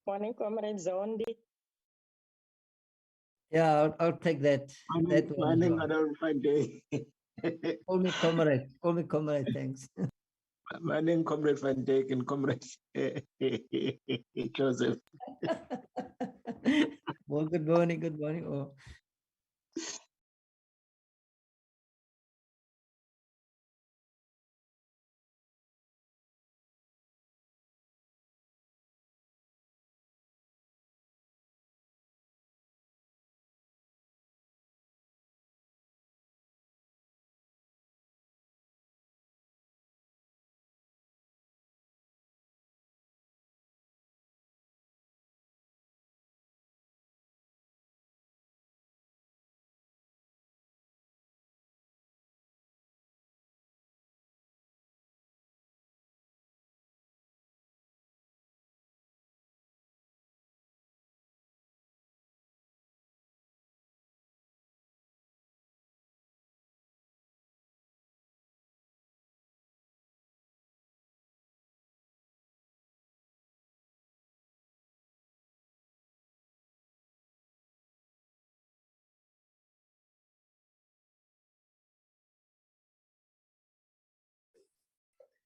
Morning, Comrade Zondi. Yeah, I'll take that. That one. Morning, Madam Fande. Call me comrade. Call me comrade. Thanks. Morning, Comrade Fande and Comrade Joseph. Well, good morning. Good morning. Oh.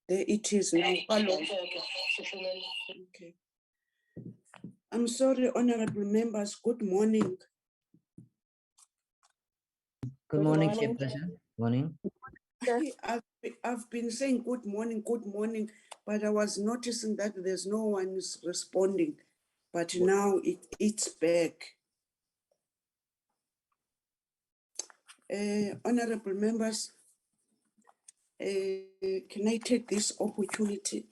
There it is now. Okay. I'm sorry, honorable members. Good morning. Good morning, Chairperson. Morning. I've been saying good morning, but I was noticing that there's no one is responding. But now it's back. Honorable members, can I take this opportunity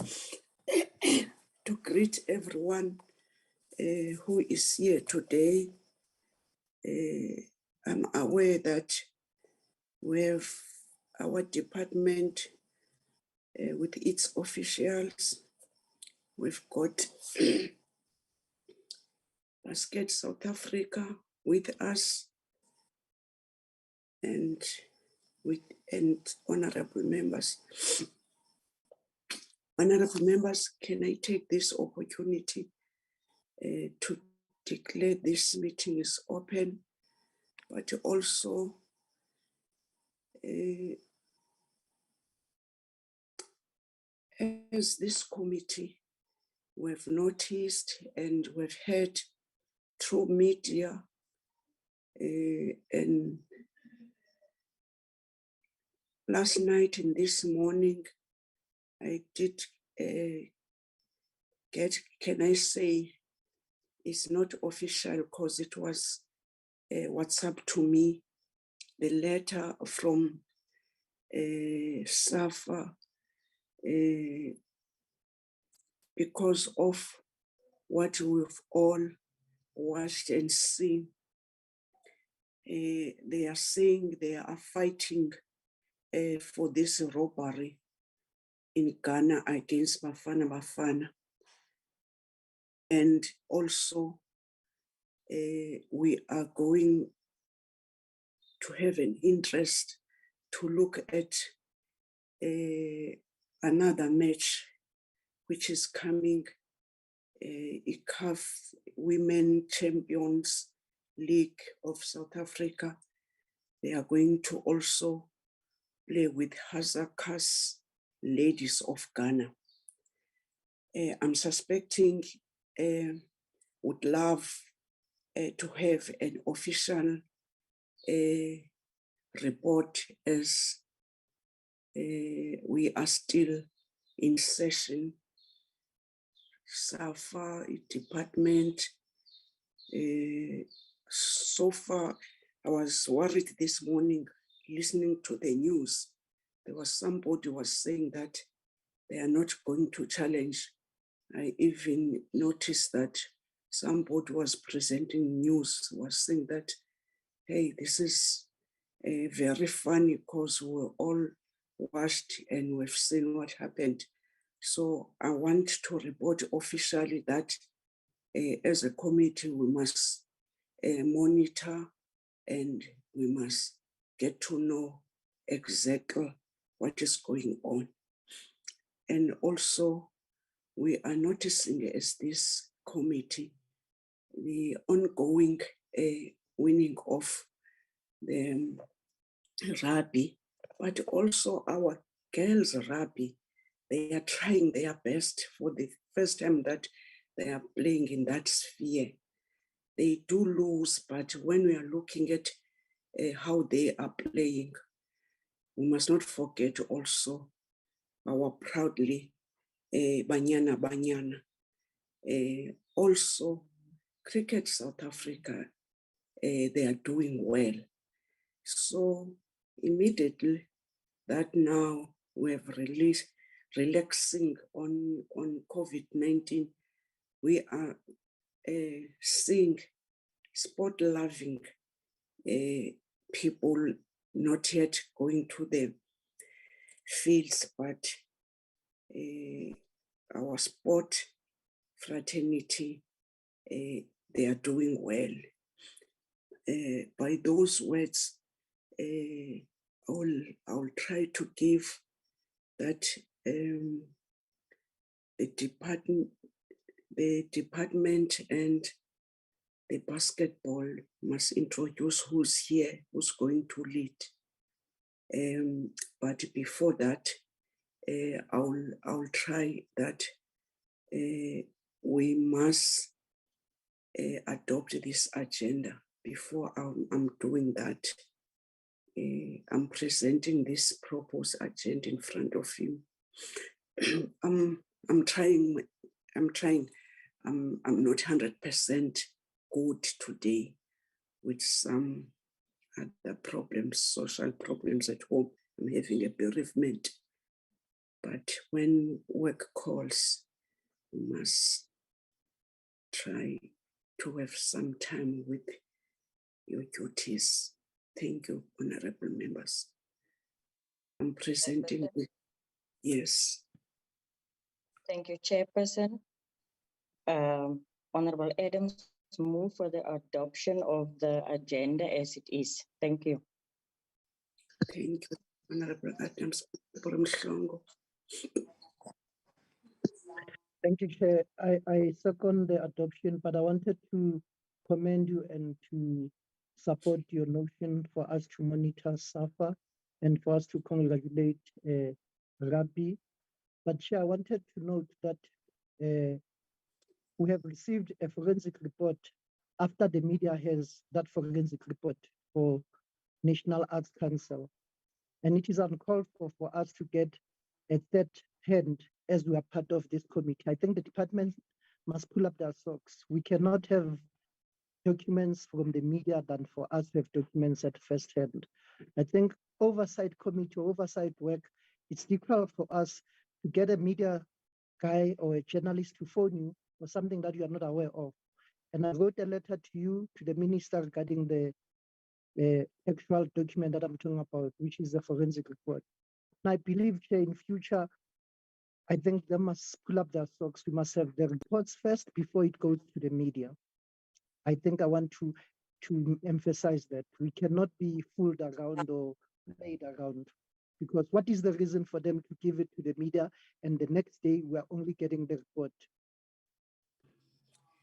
to greet everyone who is here today? I'm aware that we have our department with its officials. We've got Basket South Africa with us, and honorable members. Honorable members, can I take this opportunity to declare this meeting is open, but also as this committee, we've noticed and we've heard through media and last night and this morning, I did get, can I say, it's not official because it was WhatsApp to me, the letter from SAFA because of what we've all watched and seen. They are saying they are fighting for this robbery in Ghana against Bafana Bafana. And also, we are going to have an interest to look at another match, which is coming, ICAF Women Champions League of South Africa. They are going to also play with Hazakas Ladies of Ghana. I'm suspecting would love to have an official report as we are still in session. SAFA department, so far, I was worried this morning listening to the news. There was somebody was saying that they are not going to challenge. I even noticed that somebody was presenting news, was saying that, hey, this is very funny because we're all watched and we've seen what happened. So I want to report officially that as a committee, we must monitor and we must get to know exactly what is going on. And also, we are noticing as this committee the ongoing winning of the rugby, but also our girls rugby. They are trying their best for the first time that they are playing in that sphere. They do lose, but when we are looking at how they are playing, we must not forget also our proudly Banyana Banyana. Also, Cricket South Africa, they are doing well. So immediately that now we have relaxing on COVID-19, we are seeing sport-loving people not yet going to the fields, but our sport fraternity, they are doing well. By those words, I'll try to give that the department and the basketball must introduce who's here, who's going to lead. But before that, I'll try that we must adopt this agenda. Before I'm doing that, I'm presenting this proposed agenda in front of you. I'm trying. I'm not 100% good today with some other problems, social problems at home. I'm having a bereavement. But when work calls, we must try to have some time with your duties. Thank you, honorable members. I'm presenting with, yes. Thank you, Chairperson. Honorable Adams, move for the adoption of the agenda as it is. Thank you. Thank you, Honorable Adams. Thank you, Chair. I second the adoption, but I wanted to commend you and to support your notion for us to monitor SAFA and for us to congratulate Rabbi. But Chair, I wanted to note that we have received a forensic report after the media has that forensic report for National Arts Council. And it is uncalled for us to get a third hand as we are part of this committee. I think the department must pull up their socks. We cannot have documents from the media than for us to have documents at first hand. I think oversight committee, oversight work, it's difficult for us to get a media guy or a journalist to phone you for something that you are not aware of. And I wrote a letter to you, to the minister regarding the actual document that I'm talking about, which is the forensic report. And I believe, Chair, in future, I think they must pull up their socks. We must have the reports first before it goes to the media. I think I want to emphasize that we cannot be fooled around or played around, because what is the reason for them to give it to the media and the next day we are only getting the report?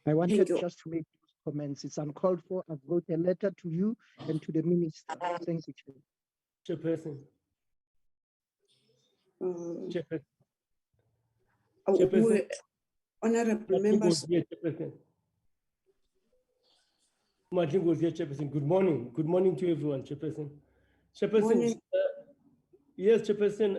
I wanted just to make those comments. It's uncalled for. I've wrote a letter to you and to the minister. Thank you, Chair. Chairperson. Chairperson. Honorable members. Chairperson. Good morning. Good morning to everyone, Chairperson. Chairperson. Yes, Chairperson.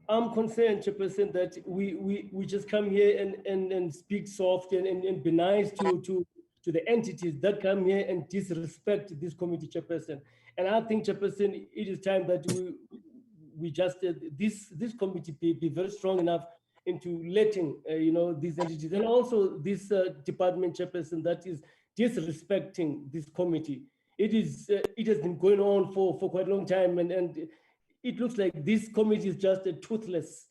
I'm concerned, Chairperson, that we just come here and speak soft and be nice to the entities that come here and disrespect this committee, Chairperson. And I think, Chairperson, it is time that we just this committee be very strong enough into letting these entities and also this department, Chairperson, that is disrespecting this committee. It has been going on for quite a long time, and it looks like this committee is just a toothless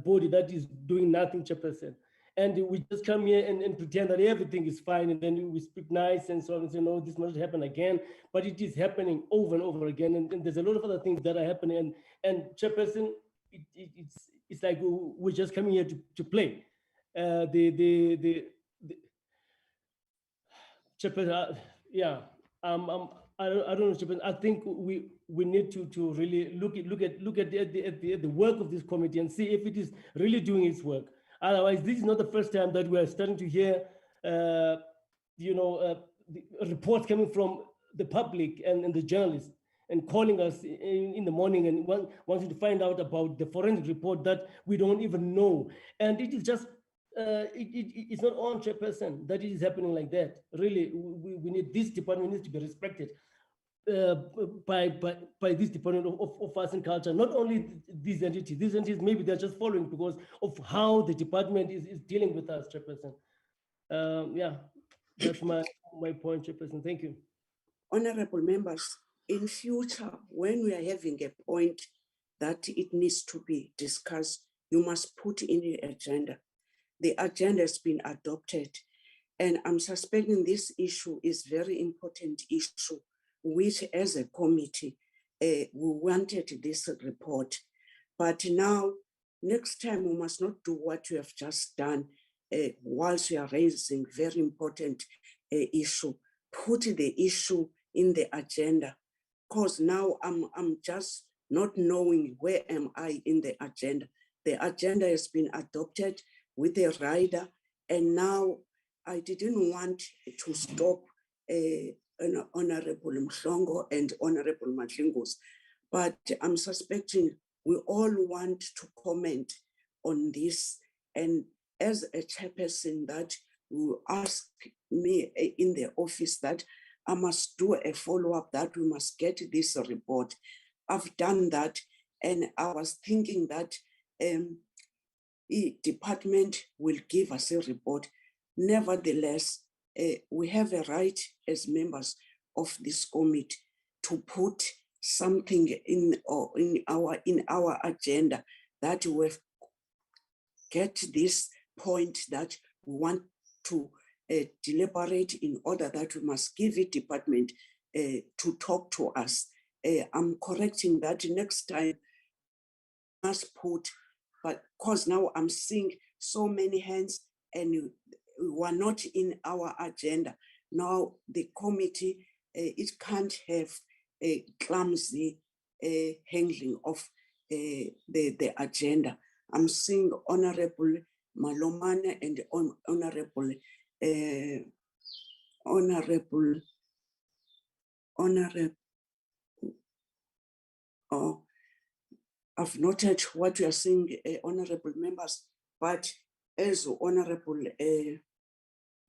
body that is doing nothing, Chairperson. And we just come here and pretend that everything is fine, and then we speak nice and so on and say, no, this must happen again. But it is happening over and over again, and there's a lot of other things that are happening. And Chairperson, it's like we're just coming here to play. The Chairperson, yeah, I don't know, Chairperson. I think we need to really look at the work of this committee and see if it is really doing its work. Otherwise, this is not the first time that we are starting to hear, the reports coming from the public and the journalists and calling us in the morning and wanting to find out about the forensic report that we don't even know. And it is just, it's not on, Chairperson, that it is happening like that. Really, we need, this department needs to be respected by this department of arts and culture. Not only these entities maybe they're just following because of how the department is dealing with us, Chairperson. Yeah, that's my point, Chairperson. Thank you. Honorable members, in future, when we are having a point that it needs to be discussed, you must put in the agenda. The agenda has been adopted, and I'm suspecting this issue is very important issue, which as a committee, we wanted this report. But now, next time we must not do what you have just done whilst we are raising very important issue. Put the issue in the agenda, because now I'm just not knowing where am I in the agenda. The agenda has been adopted with a rider, and now I didn't want to stop Honorable Mhlongo and Honorable Madlingos, but I'm suspecting we all want to comment on this. And as a chairperson, that will ask me in the office that I must do a follow-up, that we must get this report. I've done that, and I was thinking that the department will give us a report. Nevertheless, we have a right as members of this committee to put something in our agenda that we get this point that we want to deliberate in order that we must give it department to talk to us. I'm correcting that next time must put, but because now I'm seeing so many hands and we were not in our agenda. Now the committee, it can't have a clumsy handling of the agenda. I'm seeing Honorable Malomane and Honorable I've noted what you are saying, honorable members, but as Honorable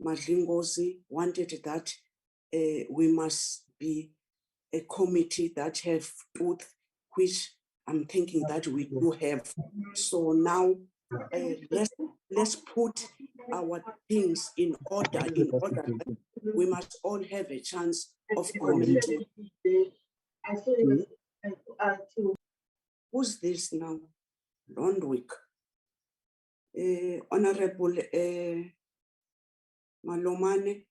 Madlingozi wanted that we must be a committee that have truth, which I'm thinking that we do have. So now let's put our things in order that we must all have a chance of commenting. Who's this now? Londwick. Honorable Malomane.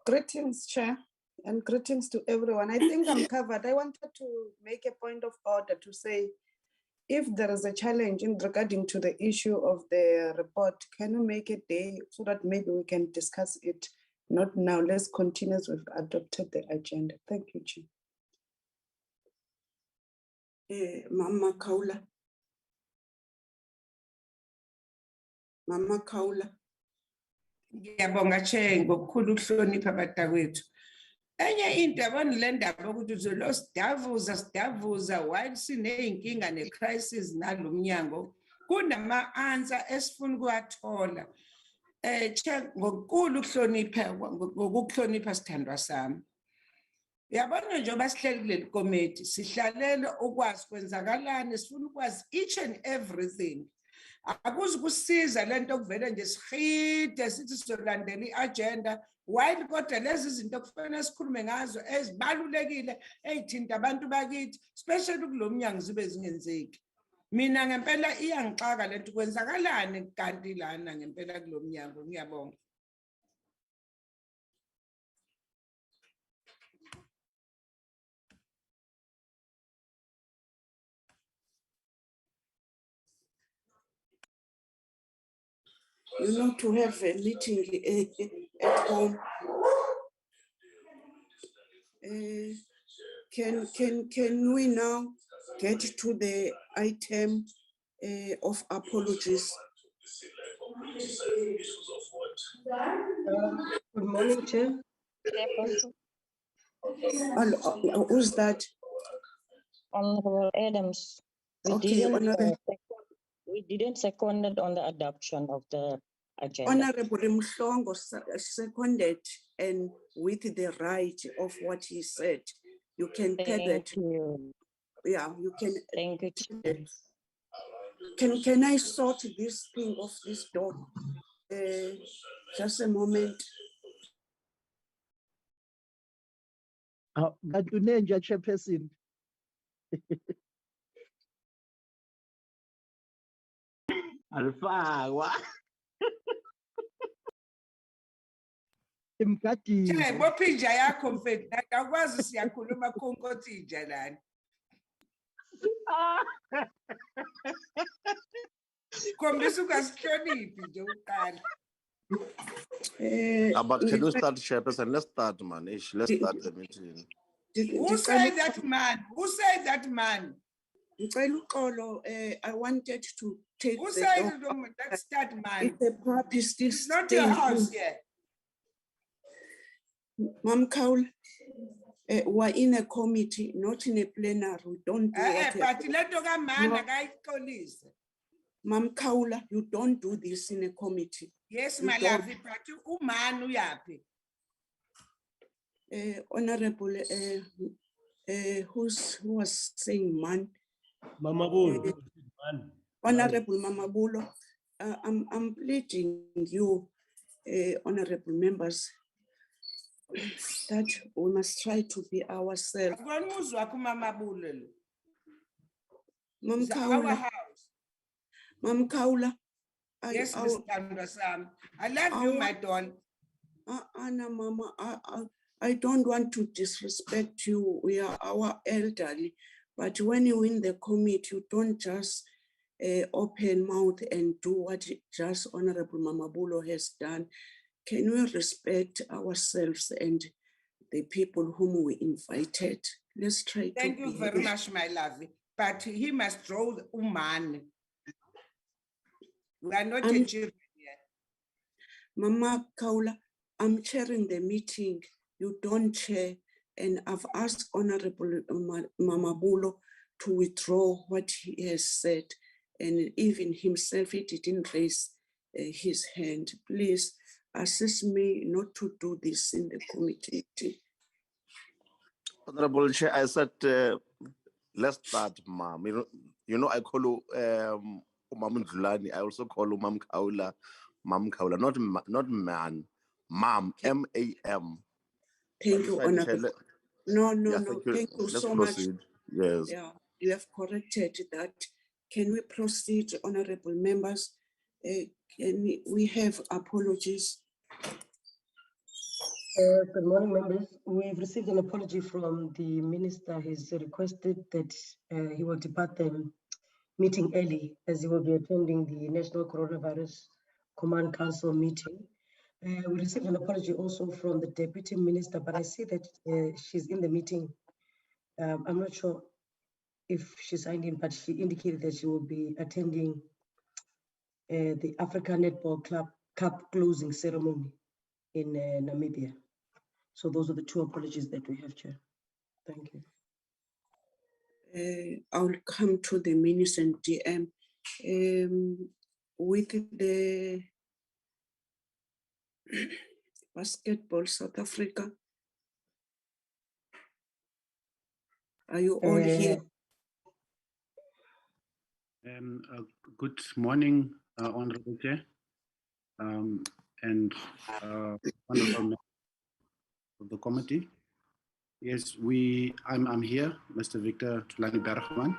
Greetings, Chair, and greetings to everyone. I think I'm covered. I wanted to make a point of order to say, if there is a challenge in regarding to the issue of the report, can you make a day so that maybe we can discuss it? Not now. Let's continue as we've adopted the agenda. Thank you, Chair. Mama Kaula. Mama Kaula. Ngiyabonga Chair ngokukhulu ukuhlonipha batakwethu. Enye into yabona le ndaba ukuthi uzolo sidavuza while sineyinkinga necrisis nalomnyango kunama answer esifuna ukuwathola. Chair ngokukhulu ukuhlonipha sithandwa sami. Yabona njengoba sihleli kuleli committee sihlalele ukwazi kwenzakalani, sifuna ukwazi each and everything. Akuzi kusiza lento kuvele nje sihide sithi sizolandela iagenda while kodwa lezi zinto kufanele sikhulume ngazo ezibalulekile ezithinta abantu bakithi especially kulomnyango zibe zingenzeki. Mina ngempela iyangixaka lento kwenzakalani kanti lana ngempela kulomnyango. Ngiyabonga. you know, to have a meeting at home. Can we now get to the item of apologies? Good morning, Chair. Who's that? Honorable Adams. We Okay, didn't, Honorable. we didn't second it on the adoption of the agenda. Honorable Mhlongo seconded, and with the right of what he said, you can tell that. Thank you. Yeah, you can. Thank you, Chair. Can I sort this thing off this door? Just a moment. Ngantunenja chairperson. Alifakwa. Imkati. Che, bophinja yakho mfethu akakwazi siyakhuluma konkotsija lana. Khombisa ukasihloniphi nje uqala. But can you start, Chairperson? Let's start, man. Let's start the meeting. Who said that man? Who said that man? I wanted to take Who the said dog. that's that man? If the puppy still It's not your house here. Mam Kaul, we're in a committee, not in a plenary. We don't do But let go man No. akayiqolise. Mam Kaula, you don't do this in a committee. Yes, You my don't. love, but uman uyaphi? Honorable, who was saying man? Mama Bull, man. Honorable Mama Bulo, I'm pleading you, honorable members, that we must try to be ourselves. Akwanuzwa kumama bulelo. Mam It's our Kaula, house. Mam Kaula. Yes, Mr. Sam. I love you, my doll. Anna, Mama, I don't want to disrespect you. We are our elderly, but when you in the committee, you don't just open mouth and do what just Honorable Mama Bulo has done. Can we respect ourselves and the people whom we invited? Let's try to. Thank you very much, my love. But he must draw uman. We are not a children here. Mama Kaula, I'm chairing the meeting. You don't chair. And I've asked Honorable Mama Bulo to withdraw what he has said. And even himself, he didn't raise his hand. Please assist me not to do this in the committee. Honorable Chair, I said, let's start, ma'am. You know, I call you Umam Ndlulani. I also call you Mam Kaula, not man, ma'am, M-A-M. Thank you, Honorable. No, Yeah, no, thank thank you Let's so proceed. much. Yes. Yeah, you have corrected that. Can we proceed, honorable members? Can we have apologies? Good morning, members. We've received an apology from the minister. He's requested that he will depart the meeting early as he will be attending the National Coronavirus Command Council meeting. We received an apology also from the Deputy Minister, but I see that she's in the meeting. I'm not sure if she signed in, but she indicated that she will be attending the Africa Netball Club Cup closing ceremony in Namibia. So those are the two apologies that we have, Chair. Thank you. I'll come to the minister and DM with the basketball South Africa. Are you all here? Good morning, Honorable Chair, and honorable members of the committee. Yes, I'm here, Mr. Victor Tulani Bergman.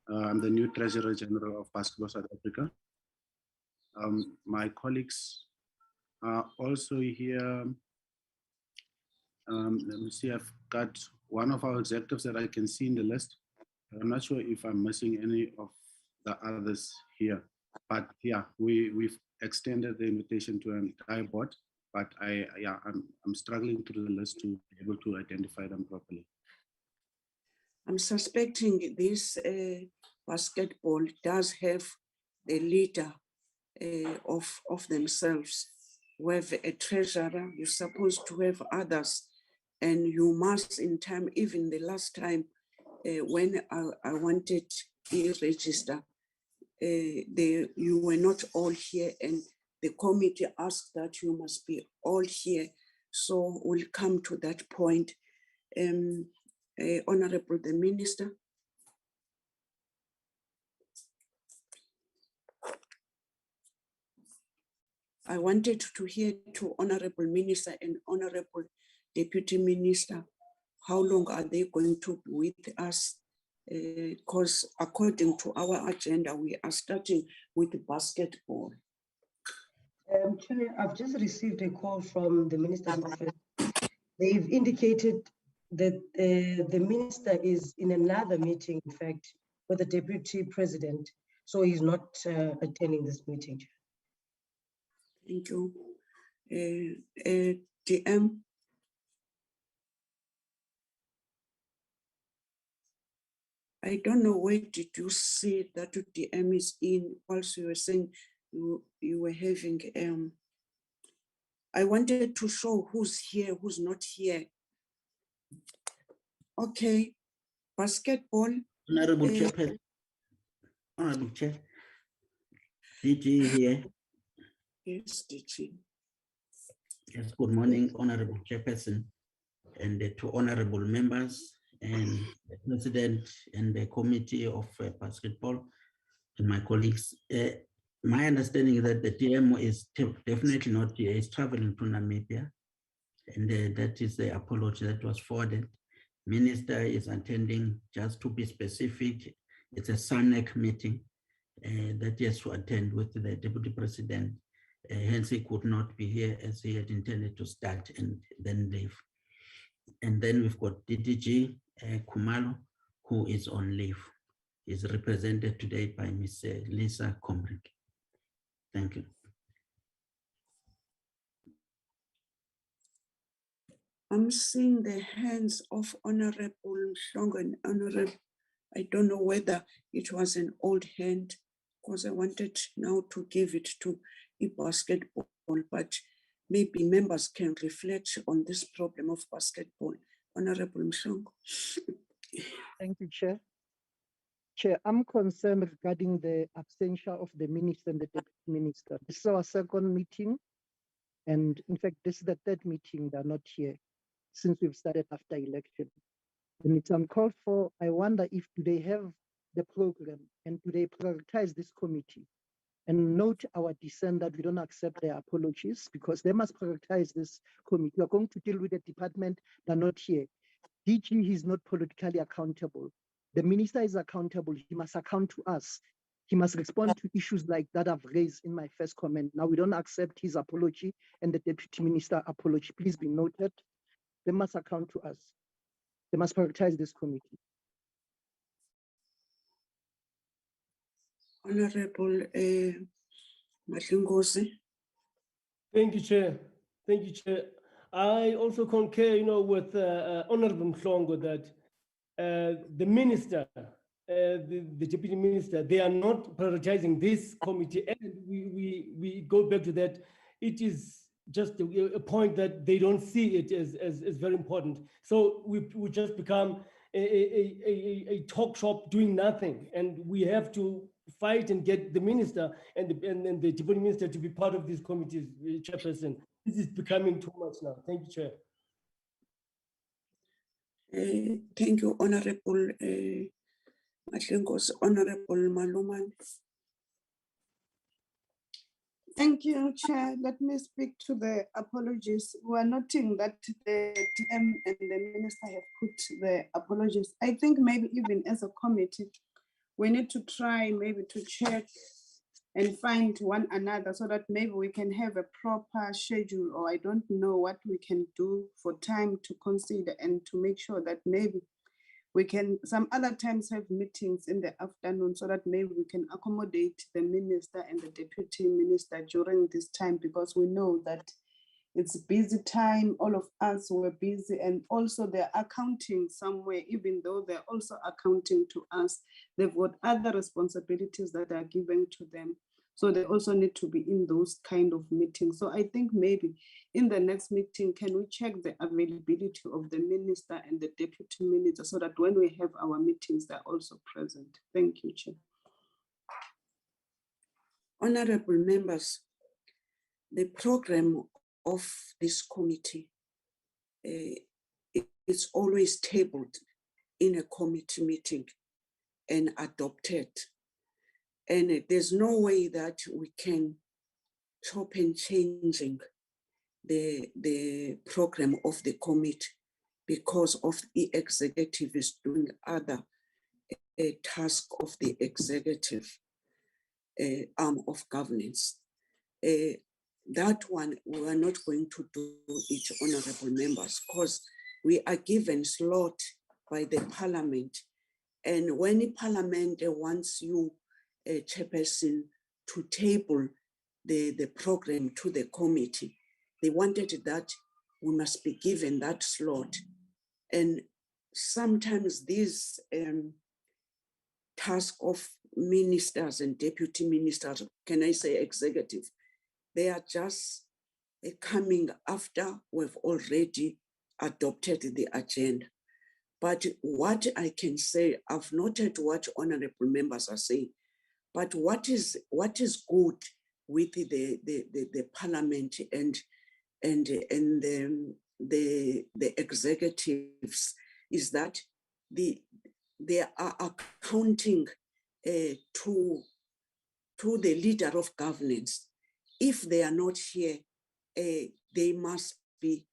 I'm the new Treasurer General of Basketball South Africa. My colleagues are also here. Let me see, I've got one of our executives that I can see in the list. I'm not sure if I'm missing any of the others here, but yeah, we've extended the invitation to an entire board, but I'm struggling through the list to be able to identify them properly. I'm suspecting this basketball does have the leader of themselves. We have a treasurer, you're supposed to have others, and you must in time, even the last time when I wanted to register, you were not all here, and the committee asked that you must be all here. So we'll come to that point. Honorable the Minister. I wanted to hear to Honorable Minister and Honorable Deputy Minister, how long are they going to be with us? Because according to our agenda, we are starting with basketball. Chair, I've just received a call from the Minister's office. They've indicated that the Minister is in another meeting, in fact, with the Deputy President, so he's not attending this meeting. Thank you. DM. I don't know where did you see that DM is in, whilst you were saying you were having, I wanted to show who's here, who's not here. Okay, basketball. Honorable Chairperson. Honorable Chair. DG here. Yes, DG. Yes, good morning, Honorable Chairperson, and to honorable members and the President and the Committee of Basketball and my colleagues. My understanding is that the DM is definitely not here, is traveling to Namibia, and that is the apology that was forwarded. Minister is attending, just to be specific, it's a SANEC meeting that he has to attend with the Deputy President. Hence, he could not be here as he had intended to start and then leave. And then we've got DDG Kumalo, who is on leave. Is represented today by Ms. Lisa Comrick. Thank you. I'm seeing the hands of Honorable Shong and Honorable, I don't know whether it was an old hand, because I wanted now to give it to a basketball, but maybe members can reflect on this problem of basketball. Honorable Mshong. Thank you, Chair. Chair, I'm concerned regarding the absentia of the Minister and the Deputy Minister. This is our second meeting, and in fact, this is the third meeting. They're not here since we've started after election. And it's uncalled for. I wonder if do they have the program and do they prioritize this committee? And note our dissent that we don't accept their apologies because they must prioritize this committee. We are going to deal with the department, they're not here. DG is not politically accountable. The minister is accountable. He must account to us. He must respond to issues like that I've raised in my first comment. Now we don't accept his apology and the deputy minister apology. Please be noted. They must account to us. They must prioritize this committee. Honorable Madlingozi. Thank you, Chair. Thank you, Chair. I also concur, with Honorable Mhlongo that the Minister, the Deputy Minister, they are not prioritizing this committee, and we go back to that. It is just a point that they don't see it as very important. So we just become a talk shop doing nothing, and we have to fight and get the minister and the deputy minister to be part of this committee's chairperson. This is becoming too much now. Thank you, Chair. Thank you, Honorable Honorable Maluman. Thank you, Chair. Let me speak to the apologies. We are noting that the DM and the Minister have put the apologies. I think maybe even as a committee, we need to try maybe to check and find one another so that maybe we can have a proper schedule, or I don't know what we can do for time to consider and to make sure that maybe we can some other times have meetings in the afternoon so that maybe we can accommodate the minister and the deputy minister during this time, because we know that it's busy time. All of us were busy, and also they're accounting somewhere, even though they're also accounting to us. They've got other responsibilities that are given to them. So they also need to be in those kind of meetings. So I think maybe in the next meeting, can we check the availability of the minister and the deputy minister so that when we have our meetings, they're also present? Thank you, Chair. Honorable members, the program of this committee is always tabled in a committee meeting and adopted. And there's no way that we can chop and changing the program of the committee because of the executive is doing other task of the executive arm of governance. That one, we are not going to do it, honorable members, because we are given slot by the parliament. And when the parliament wants you, chairperson, to table the program to the committee, they wanted that we must be given that slot. And sometimes these task of ministers and deputy ministers, can I say executive, they are just coming after we've already adopted the agenda. But what I can say, I've noted what honorable members are saying, but what is good with the parliament and the executives is that they are accounting to the leader of governance. If they are not here, they must be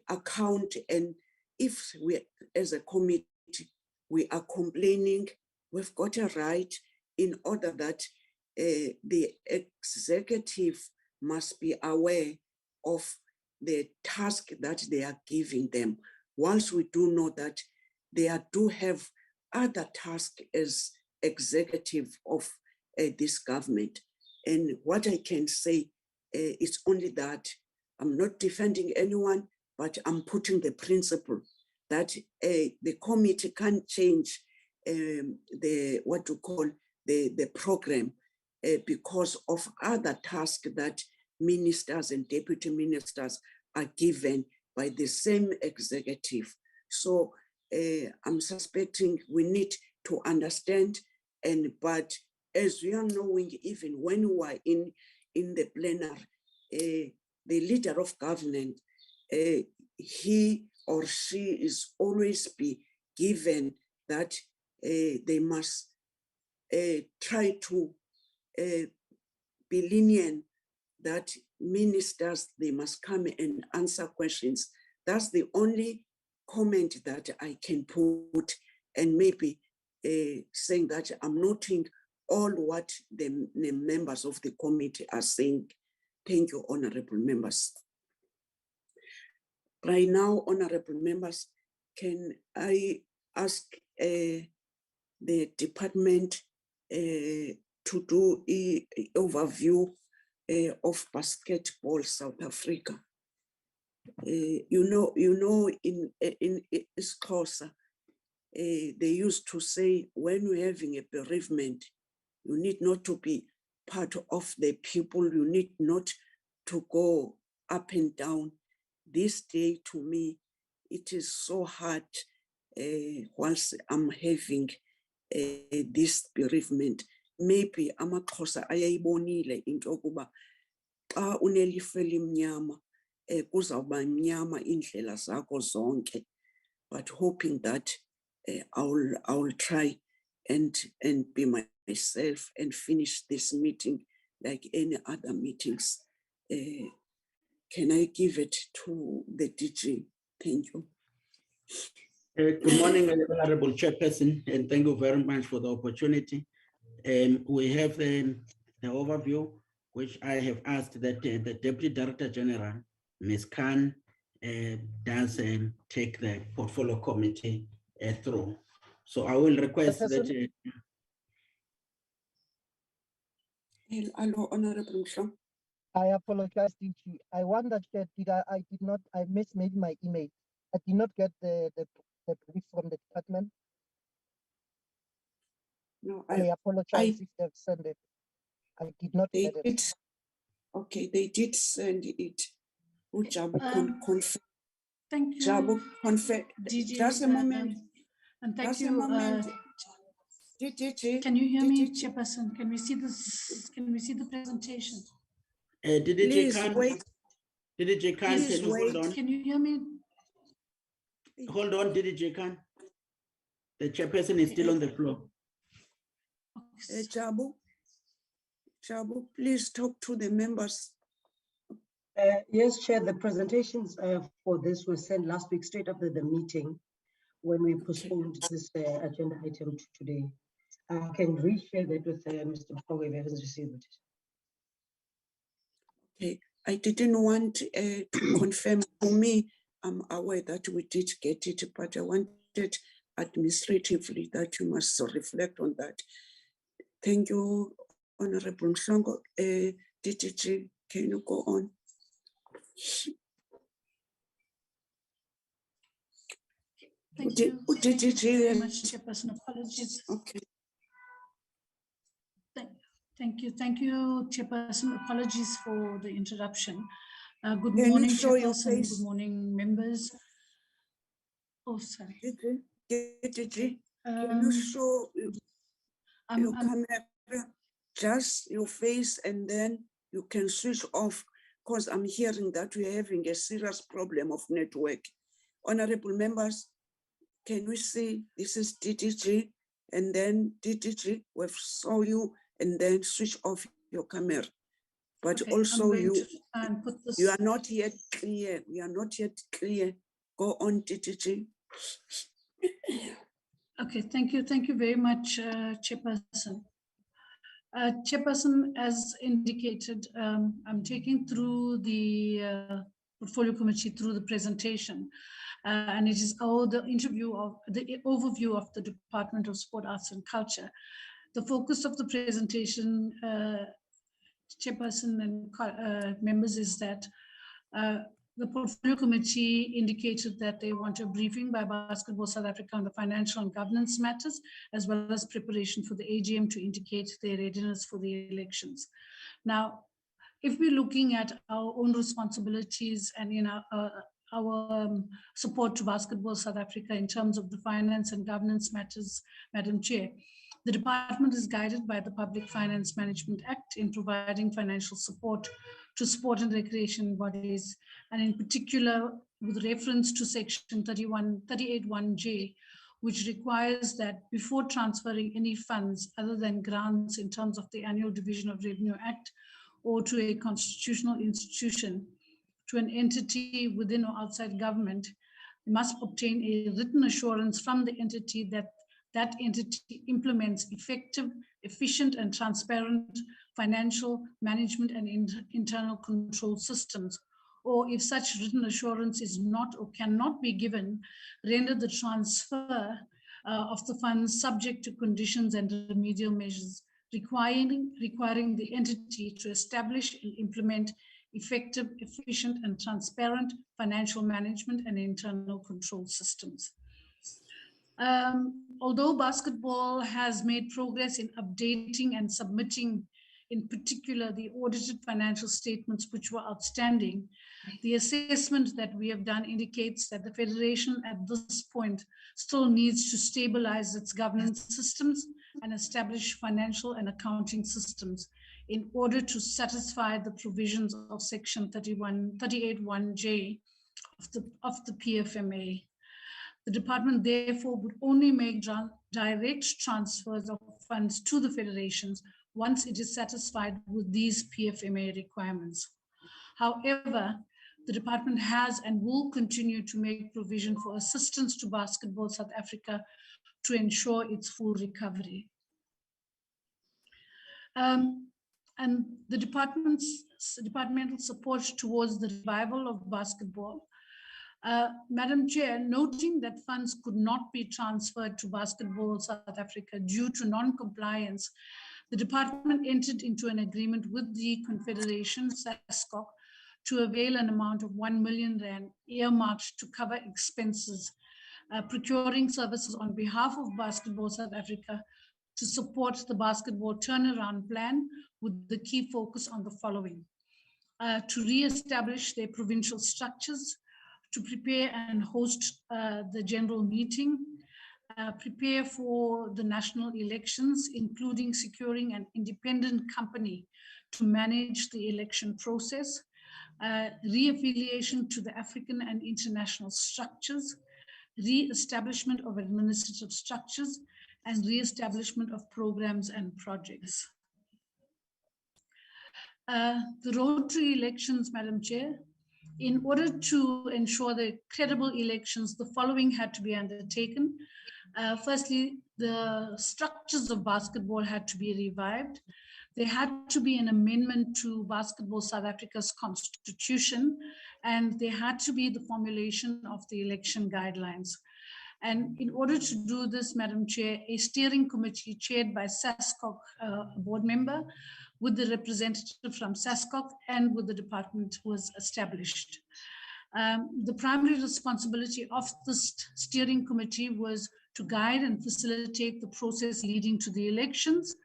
account. And if we, as a committee, we are complaining, we've got a right in order that the executive must be aware of the task that they are giving them. Once we do know that they do have other tasks as executive of this government. And what I can say is only that I'm not defending anyone, but I'm putting the principle that the committee can't change the program because of other tasks that ministers and deputy ministers are given by the same executive. So I'm suspecting we need to understand, but as we are knowing, even when we are in the plenary, the leader of government, he or she is always be given that they must try to be lenient, that ministers, they must come and answer questions. That's the only comment that I can put, and maybe saying that I'm noting all what the members of the committee are saying. Thank you, honorable members. Right now, honorable members, can I ask the department to do an overview of basketball South Africa? You know, in Xhosa, they used to say, when you're having a bereavement, you need not to be part of the people, you need not to go up and down. This day, to me, it is so hard once I'm having this bereavement. Maybe amaXhosa ayayibonile into yokuba xa unelifa elimnyama kuzawuba mnyama indlela zakho zonke, but hoping that I'll try and be myself and finish this meeting like any other meetings. Can I give it to the DG? Thank you. Good morning, Honorable Chairperson, and thank you very much for the opportunity. We have the overview, which I have asked that the Deputy Director General, Ms. Khan, does take the portfolio committee through. So I will request that. Chairperson? Hello, Honorable Mhlo. I apologize, DG. I wonder, Chair, I missed maybe my email. I did not get the brief from the department. No, I apologize if they've sent it. I did not they get it. did. Okay, they did send it. Ujabu confirm. Thank you, Jabu confirm. DG. Just a moment. And thank Just you. a moment. DDG. Can you hear me, DDG. Chairperson? Can we see this? Can we see the presentation? Please wait. DDG Khan, Please can you hold wait. on? Can you hear me? Hold on, DDG Khan. The chairperson is still on the floor. Jabu, please talk to the members. Yes, Chair, the presentations for this were sent last week straight after the meeting when we postponed this agenda item to today. I can reshare that with Mr. Mpogo if he hasn't received it. Okay, I didn't want to confirm. For me, I'm aware that we did get it, but I wanted administratively that you must reflect on that. Thank you, Honorable Mhlongo. DTG, can you go on? Thank you. Thank you very much, DTG. Chairperson. Apologies. Okay. Thank you, Chairperson. Apologies for the interruption. Good Can you morning, show your Chairperson. face? Good morning, members. Oh, sorry. DTG, can you show your camera, just your face, and then you can switch off, because I'm hearing that we're having a serious problem of network. Honorable members, can we see this is DTG, and then DTG, we saw you, and then switch off your camera. But Okay, also you are not yet clear. We are not yet clear. Go on, DTG. Okay, thank you. Thank you very much, Chairperson. Chairperson, as indicated, I'm taking through the portfolio committee through the presentation, and it is the overview of the Department of Sport, Arts and Culture. The focus of the presentation, Chairperson and members, is that the portfolio committee indicated that they want a briefing by Basketball South Africa on the financial and governance matters, as well as preparation for the AGM to indicate their readiness for the elections. Now, if we're looking at our own responsibilities and in our support to Basketball South Africa in terms of the finance and governance matters, Madam Chair, the department is guided by the Public Finance Management Act in providing financial support to sport and recreation bodies, and in particular with reference to section 38(1)(j), which requires that before transferring any funds other than grants in terms of the Annual Division of Revenue Act or to a constitutional institution, to an entity within or outside government, you must obtain a written assurance from the entity that that entity implements effective, efficient, and transparent financial management and internal control systems, or if such written assurance is not or cannot be given, render the transfer of the funds subject to conditions and remedial measures, requiring the entity to establish and implement effective, efficient, and transparent financial management and internal control systems. Although basketball has made progress in updating and submitting, in particular, the audited financial statements which were outstanding, the assessment that we have done indicates that the Federation at this point still needs to stabilize its governance systems and establish financial and accounting systems in order to satisfy the provisions of section 38(1)(j) of the PFMA. The department therefore would only make direct transfers of funds to the federations once it is satisfied with these PFMA requirements. However, the department has and will continue to make provision for assistance to Basketball South Africa to ensure its full recovery. And the departmental support towards the revival of basketball Madam Chair, noting that funds could not be transferred to Basketball South Africa due to non-compliance, the department entered into an agreement with the Confederation, SASCOC, to avail an amount of 1 million rand earmarked to cover expenses, procuring services on behalf of Basketball South Africa to support the basketball turnaround plan, with the key focus on the following: to re-establish their provincial structures, to prepare and host the general meeting, prepare for the national elections, including securing an independent company to manage the election process, re-affiliation to the African and international structures, re-establishment of administrative structures, and re-establishment of programs and projects. The road to elections, Madam Chair. In order to ensure the credible elections, the following had to be undertaken. Firstly, the structures of basketball had to be revived. There had to be an amendment to Basketball South Africa's constitution, and there had to be the formulation of the election guidelines. And in order to do this, Madam Chair, a steering committee chaired by SASCOC, a board member, with the representative from SASCOC and with the department was established. The primary responsibility of this steering committee was to guide and facilitate the process leading to the elections.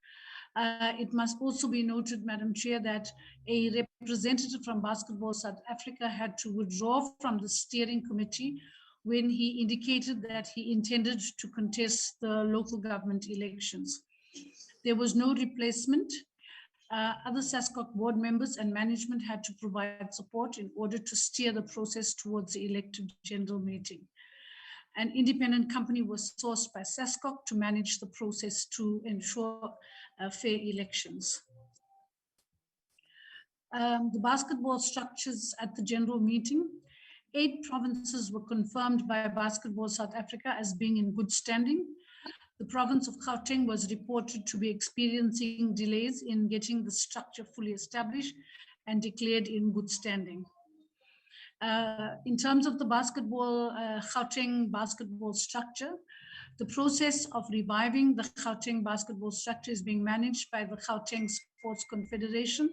It must also be noted, Madam Chair, that a representative from Basketball South Africa had to withdraw from the steering committee when he indicated that he intended to contest the local government elections. There was no replacement. Other SASCOC board members and management had to provide support in order to steer the process towards the elected general meeting. An independent company was sourced by SASCOC to manage the process to ensure fair elections. The basketball structures at the general meeting. 8 provinces were confirmed by Basketball South Africa as being in good standing. The province of Gauteng was reported to be experiencing delays in getting the structure fully established and declared in good standing. In terms of the Gauteng basketball structure, the process of reviving the Gauteng basketball structure is being managed by the Gauteng Sports Confederation,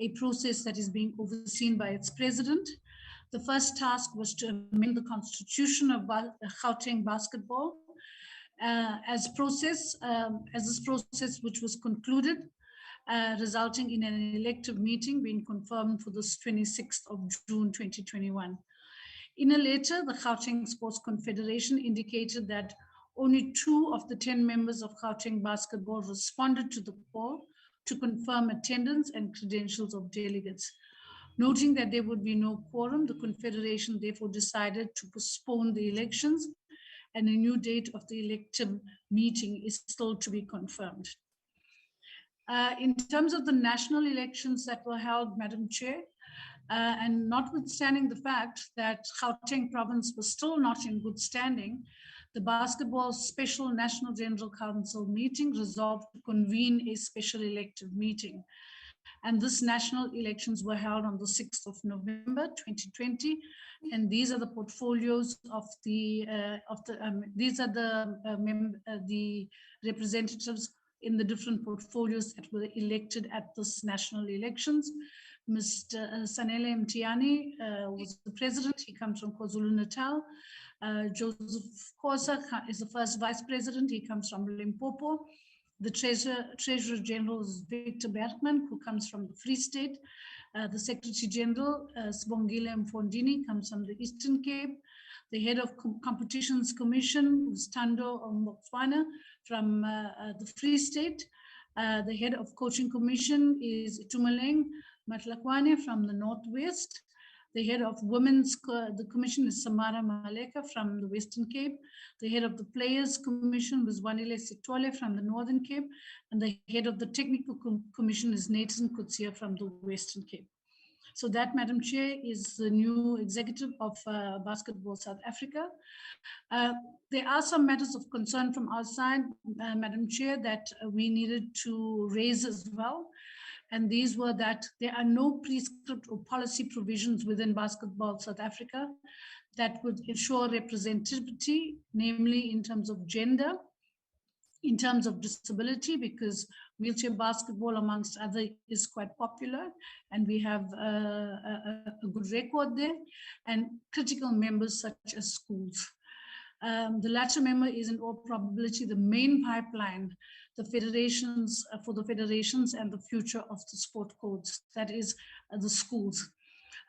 a process that is being overseen by its president. The first task was to amend the constitution of Gauteng basketball. As this process, which was concluded, resulting in an elective meeting being confirmed for this 26th of June 2021. In a letter, the Gauteng Sports Confederation indicated that only 2 of the 10 members of Gauteng basketball responded to the call to confirm attendance and credentials of delegates. Noting that there would be no quorum, the Confederation therefore decided to postpone the elections, and a new date of the elective meeting is still to be confirmed. In terms of the national elections that were held, Madam Chair, and notwithstanding the fact that Gauteng province was still not in good standing, the Basketball Special National General Council meeting resolved to convene a special elective meeting. And this national elections were held on the 6th of November 2020, and these are the portfolios of the the representatives in the different portfolios that were elected at this national elections. Mr. Sanele Mtiani was the president. He comes from KwaZulu-Natal. Joseph Khosa is the first vice president. He comes from Limpopo. The Treasurer General is Victor Bergman, who comes from the Free State. The Secretary General, Sibongile Mfondini, comes from the Eastern Cape. The Head of Competitions Commission is Tando Mbotswana from the Free State. The Head of Coaching Commission is Itumeleng Matlakwane from the Northwest. The Head of the Commission is Samara Maleka from the Western Cape. The Head of the Players Commission was Wanile Sitole from the Northern Cape. And the Head of the Technical Commission is Nathan Kutsia from the Western Cape. So that, Madam Chair, is the new executive of Basketball South Africa. There are some matters of concern from our side, Madam Chair, that we needed to raise as well. And these were that there are no prescript or policy provisions within Basketball South Africa that would ensure representativity, namely in terms of gender, in terms of disability, because wheelchair basketball, amongst other, is quite popular, and we have a good record there, and critical members such as schools. The latter member is in all probability the main pipeline, the federations, for the federations and the future of the sport codes, that is the schools.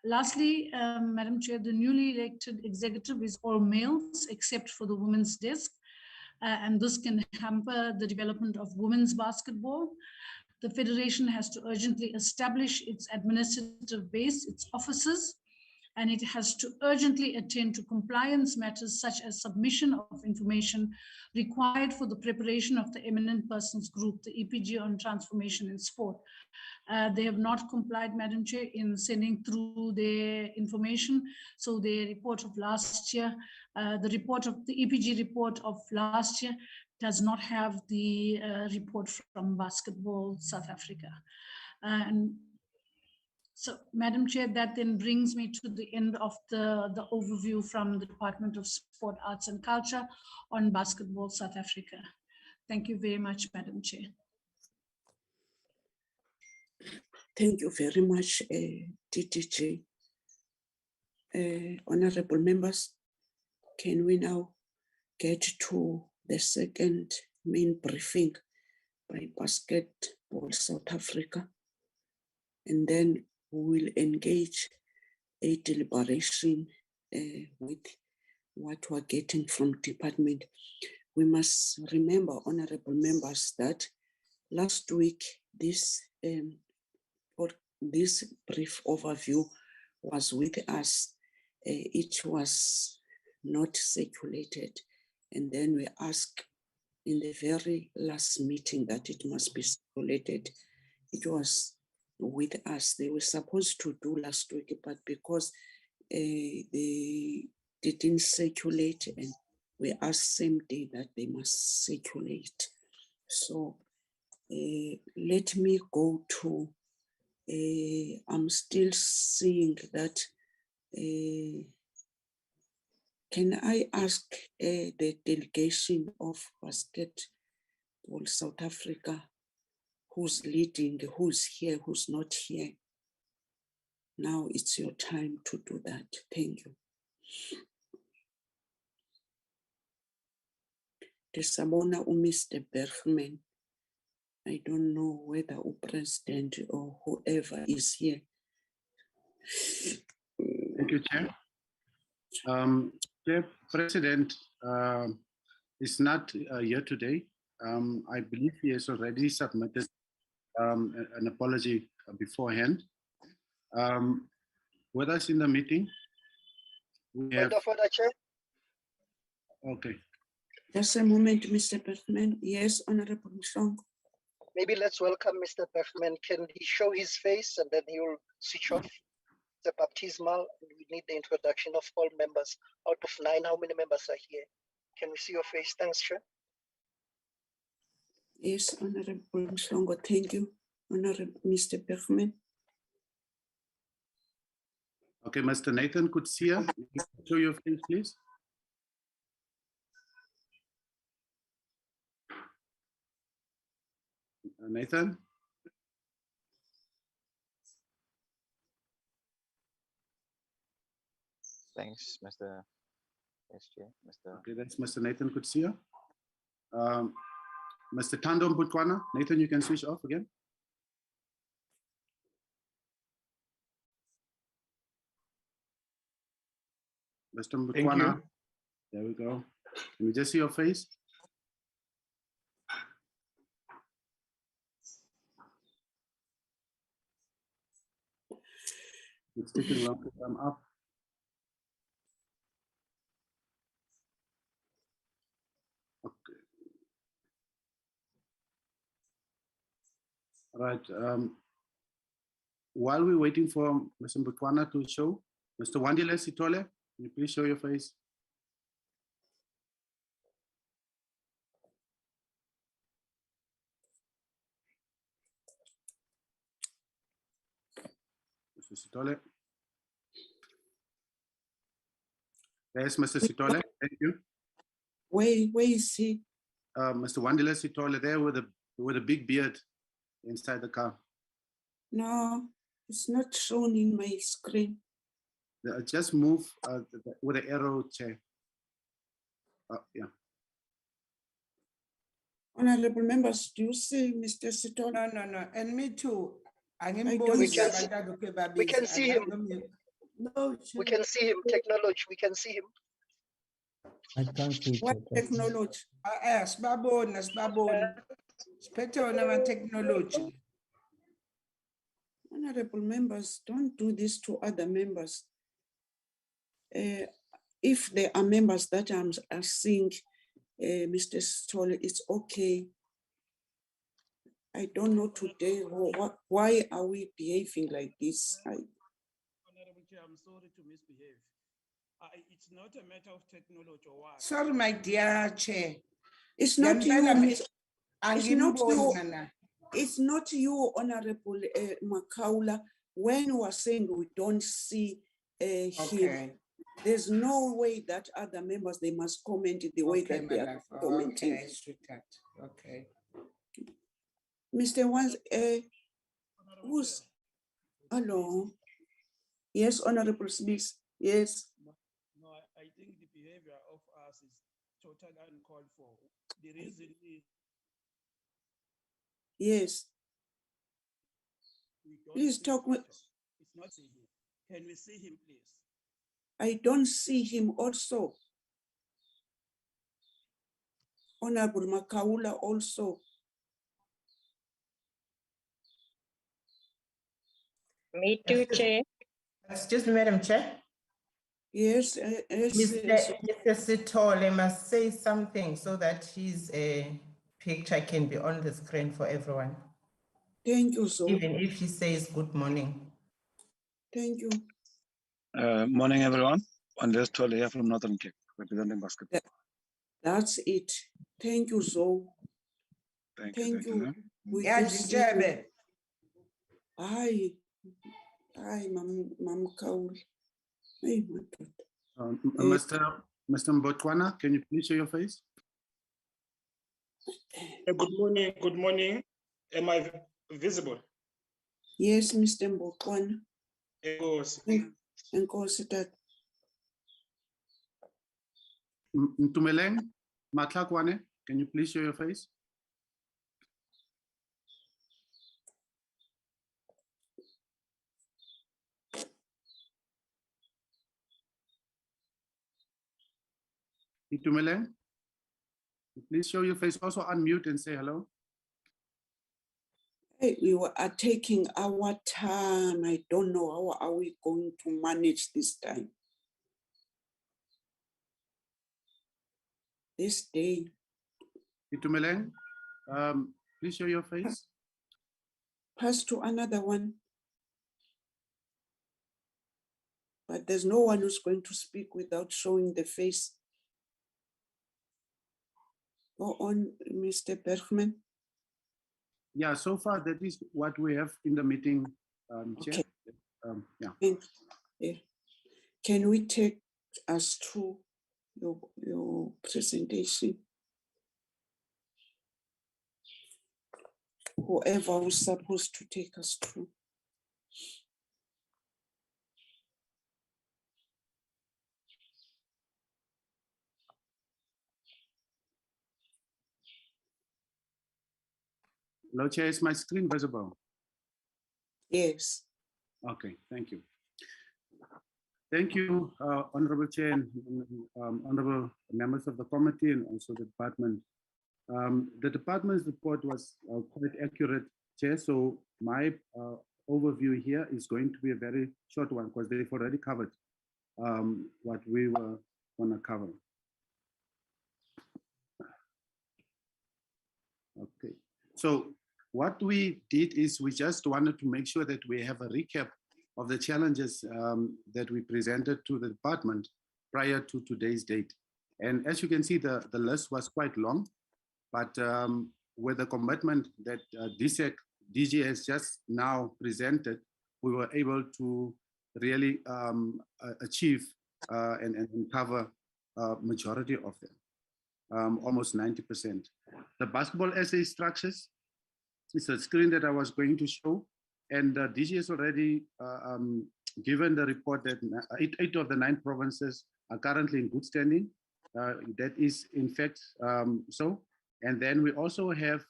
Lastly, Madam Chair, the newly elected executive is all males except for the women's desk. And this can hamper the development of women's basketball. The federation has to urgently establish its administrative base, its offices, and it has to urgently attend to compliance matters such as submission of information required for the preparation of the eminent persons group, the EPG on transformation in sport. They have not complied, Madam Chair, in sending through their information. So the report of last year, the EPG report of last year does not have the report from Basketball South Africa. And so, Madam Chair, that then brings me to the end of the overview from the Department of Sport, Arts and Culture on Basketball South Africa. Thank you very much, Madam Chair. Thank you very much, DDJ. Honorable members, can we now get to the second main briefing by Basketball South Africa? And then we will engage a deliberation with what we're getting from department. We must remember, honorable members, that last week this brief overview was with us. It was not circulated, and then we asked in the very last meeting that it must be circulated. It was with us. They were supposed to do last week, but because they didn't circulate, and we asked same day that they must circulate. So let me go to, I'm still seeing that, can I ask the delegation of Basketball South Africa, who's leading, who's here, who's not here? Now it's your time to do that. Thank you. Desabona Mr. Bergman. I don't know whether a president or whoever is here. Thank you, Chair. Chair, President is not here today. I believe he has already submitted an apology beforehand. With us in the meeting, we have... Chair. Okay. Just a moment, Mr. Bergman. Yes, Honorable Mhlongo. Maybe let's welcome Mr. Bergman. Can he show his face and then he will switch off the baptismal? We need the introduction of all members. Out of 9, how many members are here? Can we see your face? Thanks, Chair. Yes, Honorable Mhlongo. Thank you, Honorable Mr. Bergman. Okay, Mr. Nathan Kutsia, show your face, please. Nathan? Thanks, Mr. SJ. Okay, that's Mr. Nathan Kutsia. Mr. Tando Mbutwana. Nathan, you can switch off again. Mr. Mbutwana. There we go. Can we just see your face? It's taking long to come up. Okay. All right. While we're waiting for Mr. Mbutwana to show, Mr. Wandile Sitole, can you please show your face? Mr. Sitole. There's Mr. Sitole. Thank you. Where is he? Mr. Wandile Sitole there with a big beard inside the car. No, it's not shown in my screen. Just move with the arrow, Chair. Yeah. Honorable members, do you see Mr. Sitole? No. And me too. We can see him. No, We can see him. Technology, we can see him. I can't see what it. technology? Sibabona. Spectre on our technology. Honorable members, don't do this to other members. If there are members that are seeing Mr. Sitole, it's okay. I don't know today why are we behaving like this? Honorable Chair, I'm sorry to misbehave. It's not a matter of technology or what. Sorry, my dear Chair. It's not you. Angiboni. It's not you, Honorable Makaula. When we are saying we don't see him, Okay. there's no way that other members, they must comment the way Okay, that they my are love. commenting. Okay, sweetheart. Okay. Mr. Wans, who's, hello? Yes, Honorable Smith, yes. No, I think the behavior of us is totally uncalled for. The reason is Yes. we don't Please see talk with, it's not see him. Can we see him, please? I don't see him also. Honorable Makaula also. Me too, Chair. Excuse me, Madam Chair. Yes, Mr. Sitole must say something so that his picture can be on the screen for everyone. Thank you, so. Even if he says good morning. Thank you. Morning, everyone. Andres Tole here from Northern Cape, representing basketball. That's it. Thank you, so. Thank Thank you. you. We Yeah, just see you. Hi, Mam Kaul. Hey, my God. Mr. Mbotwana, can you please show your face? Good morning. Good morning. Am I visible? Yes, Mr. Mbokwan. Enkosi. Ntumeleng Matlakwane, can you please show your face? Ntumeleng, please show your face. Also unmute and say hello. Hey, we are taking our time. I don't know how are we going to manage this time. This day. Itumeleng, please show your face. Pass to another one. But there's no one who's going to speak without showing the face. Go on, Mr. Bergman. Yeah, so far that is what we have in the meeting, Chair. Yeah. Yeah. Can we take us through your presentation? Whoever was supposed to take us through. Hello, Chair, is my screen visible? Yes. Okay, thank you. Thank you, Honorable Chair and honorable members of the committee and also the department. The department's report was quite accurate, Chair, so my overview here is going to be a very short one because they've already covered what we were going to cover. Okay, so what we did is we just wanted to make sure that we have a recap of the challenges that we presented to the department prior to today's date. And as you can see, the list was quite long, but with the commitment that DG has just now presented, we were able to really achieve and cover majority of them, almost 90%. The basketball essay structures is a screen that I was going to show, and DG has already given the report that 8 of the 9 provinces are currently in good standing. That is in fact so. And then we also have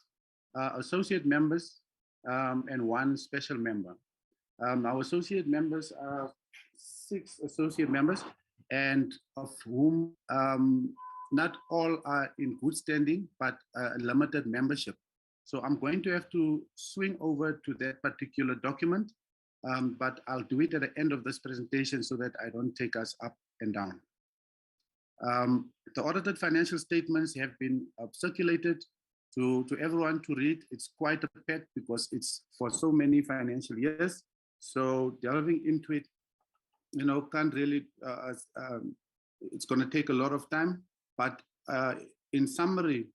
associate members and 1 special member. Our associate members are 6 associate members, and of whom not all are in good standing, but limited membership. So I'm going to have to swing over to that particular document, but I'll do it at the end of this presentation so that I don't take us up and down. The audited financial statements have been circulated to everyone to read. It's quite a pack because it's for so many financial years. So delving into it, you know, can't really, it's going to take a lot of time. But in summary,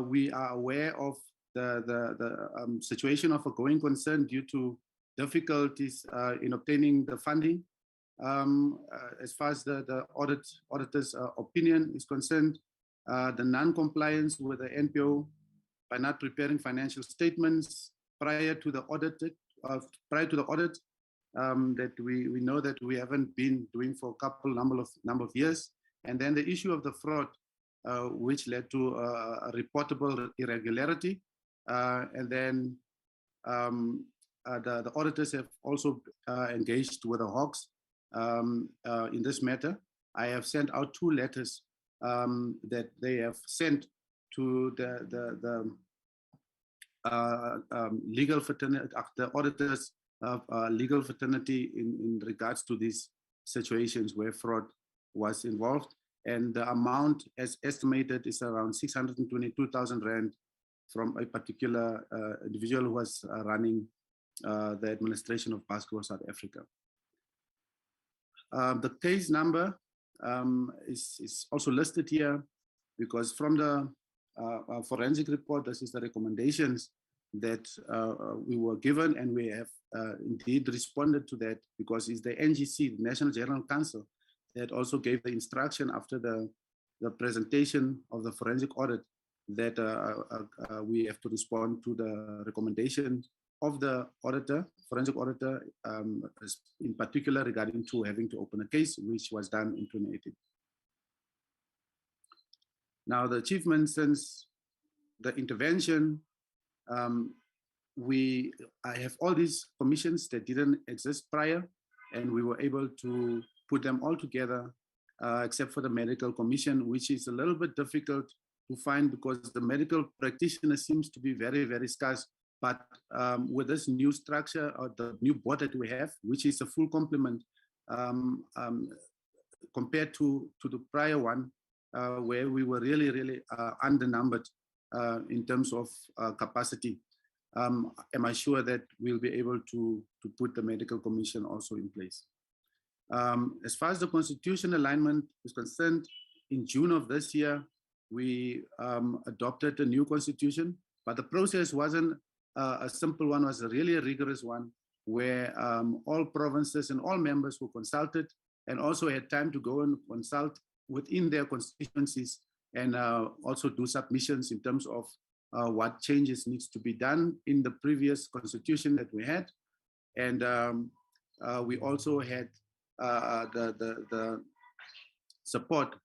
we are aware of the situation of a going concern due to difficulties in obtaining the funding. As far as the auditor's opinion is concerned, the non-compliance with the NPO by not preparing financial statements prior to the audit, that we know that we haven't been doing for a number of years, and then the issue of the fraud, which led to a reportable irregularity, and then the auditors have also engaged with the Hawks in this matter. I have sent out 2 letters that they have sent to the legal fraternity, the auditors legal fraternity in regards to these situations where fraud was involved. And the amount as estimated is around 622,000 Rand from a particular individual who was running the administration of Basketball South Africa. The case number is also listed here because from the forensic report, this is the recommendations that we were given, and we have indeed responded to that because it's the NGC, the National General Council, that also gave the instruction after the presentation of the forensic audit that we have to respond to the recommendation of the auditor, forensic auditor, in particular regarding to having to open a case, which was done in 2018. Now, the achievement since the intervention, I have all these commissions that didn't exist prior, and we were able to put them all together, except for the medical commission, which is a little bit difficult to find because the medical practitioner seems to be very, very scarce. But with this new structure or the new board that we have, which is a full complement compared to the prior one, where we were really, really undernumbered in terms of capacity, am I sure that we'll be able to put the medical commission also in place. As far as the constitution alignment is concerned, in June of this year, we adopted a new constitution, but the process wasn't a simple one, was a really rigorous one, where all provinces and all members were consulted and also had time to go and consult within their constituencies and also do submissions in terms of what changes needs to be done in the previous constitution that we had. And we also had the support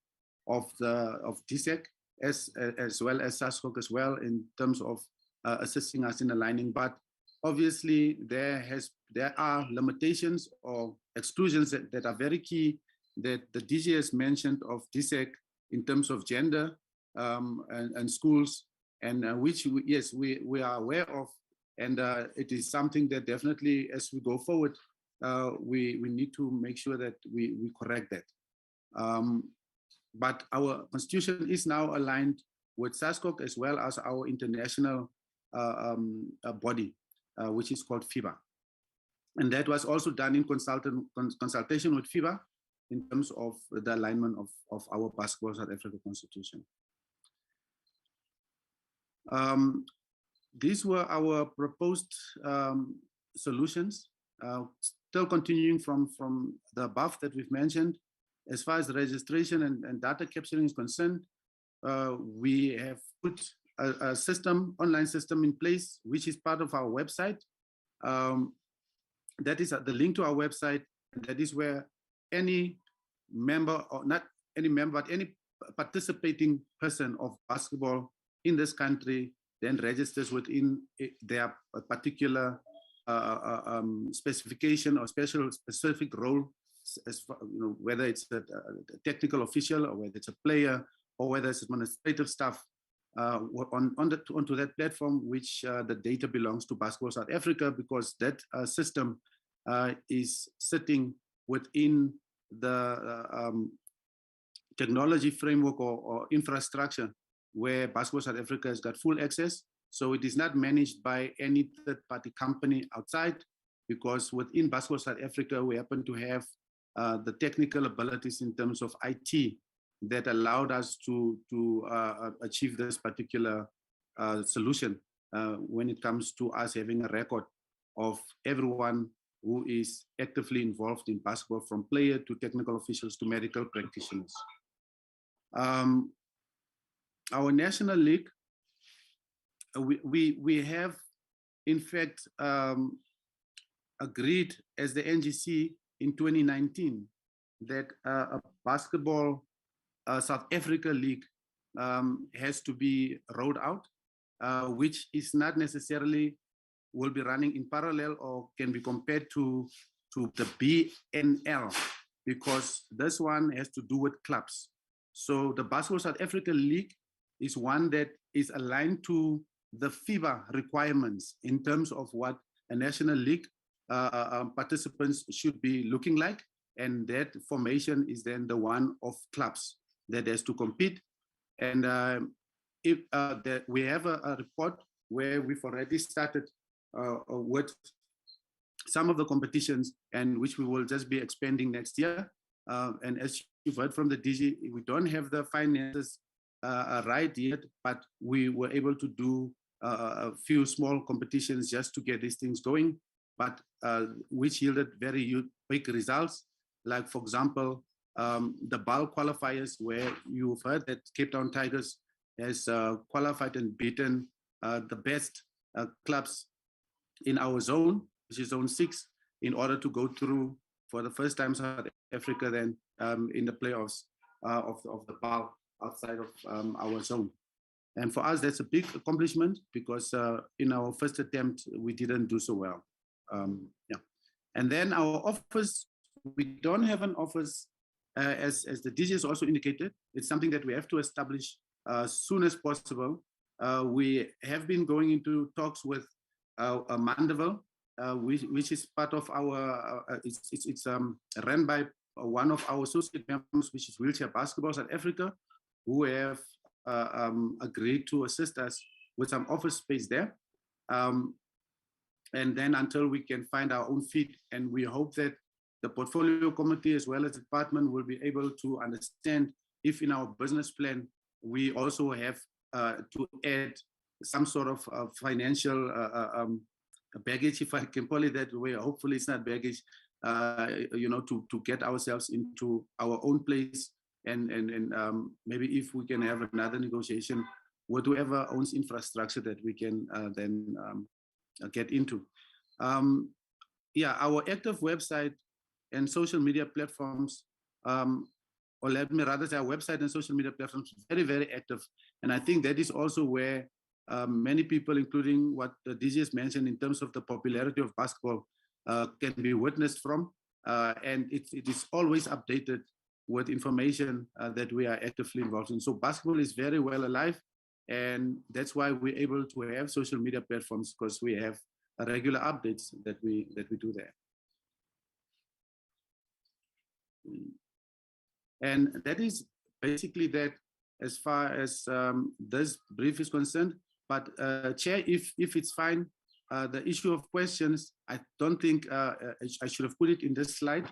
of DSEC as well as SASCOC as well in terms of assisting us in aligning. But obviously there are limitations or exclusions that are very key that the DG has mentioned of DSEC in terms of gender and schools, and which we are aware of, and it is something that definitely as we go forward we need to make sure that we correct that. But our constitution is now aligned with SASCOC as well as our international body, which is called FIBA. And that was also done in consultation with FIBA in terms of the alignment of our Basketball South Africa constitution. These were our proposed solutions Still continuing from the above that we've mentioned, as far as registration and data capturing is concerned, we have put a system, online system in place, which is part of our website. That is the link to our website. And that is where any member, or not any member, but any participating person of basketball in this country then registers within their particular specification or specific role, as far, whether it's a technical official or whether it's a player or whether it's administrative staff onto that platform, which the data belongs to Basketball South Africa, because that system is sitting within the technology framework or infrastructure where Basketball South Africa has got full access. So it is not managed by any third-party company outside, because within Basketball South Africa, we happen to have the technical abilities in terms of IT that allowed us to achieve this particular solution when it comes to us having a record of everyone who is actively involved in basketball, from player to technical officials to medical practitioners. Our national league, we have in fact agreed as the NGC in 2019 that a basketball South Africa league has to be rolled out, which is not necessarily will be running in parallel or can be compared to the BNL, because this one has to do with clubs. So the Basketball South Africa League is one that is aligned to the FIBA requirements in terms of what a national league participants should be looking like. And that formation is then the one of clubs that has to compete. And we have a report where we've already started with some of the competitions, and which we will just be expanding next year. And as you've heard from the DG, we don't have the finances right yet, but we were able to do a few small competitions just to get these things going, but which yielded very big results. Like, for example, the BAL qualifiers, where you've heard that Cape Town Tigers has qualified and beaten the best clubs in our zone, which is zone 6, in order to go through for the first time South Africa then in the playoffs of the BAL outside of our zone. And for us, that's a big accomplishment, because in our first attempt, we didn't do so well. Yeah. And then our office, we don't have an office, as the DG has also indicated. It's something that we have to establish as soon as possible. We have been going into talks with Mandeville, which is part of our, it's run by one of our associate members, which is Wheelchair Basketball South Africa, who have agreed to assist us with some office space there. And then until we can find our own feet, and we hope that the portfolio committee as well as the department will be able to understand if in our business plan, we also have to add some sort of financial baggage, if I can call it that way. Hopefully it's not baggage, to get ourselves into our own place. And maybe if we can have another negotiation with whoever owns infrastructure that we can then get into. Yeah, our active website and social media platforms, or let me rather say our website and social media platforms, very, very active. And I think that is also where many people, including what the DG has mentioned in terms of the popularity of basketball, can be witnessed from. And it is always updated with information that we are actively involved in. So basketball is very well alive. And that's why we're able to have social media platforms, because we have regular updates that we do there. And that is basically that as far as this brief is concerned. But Chair, if it's fine, the issue of questions, I don't think I should have put it in this slide,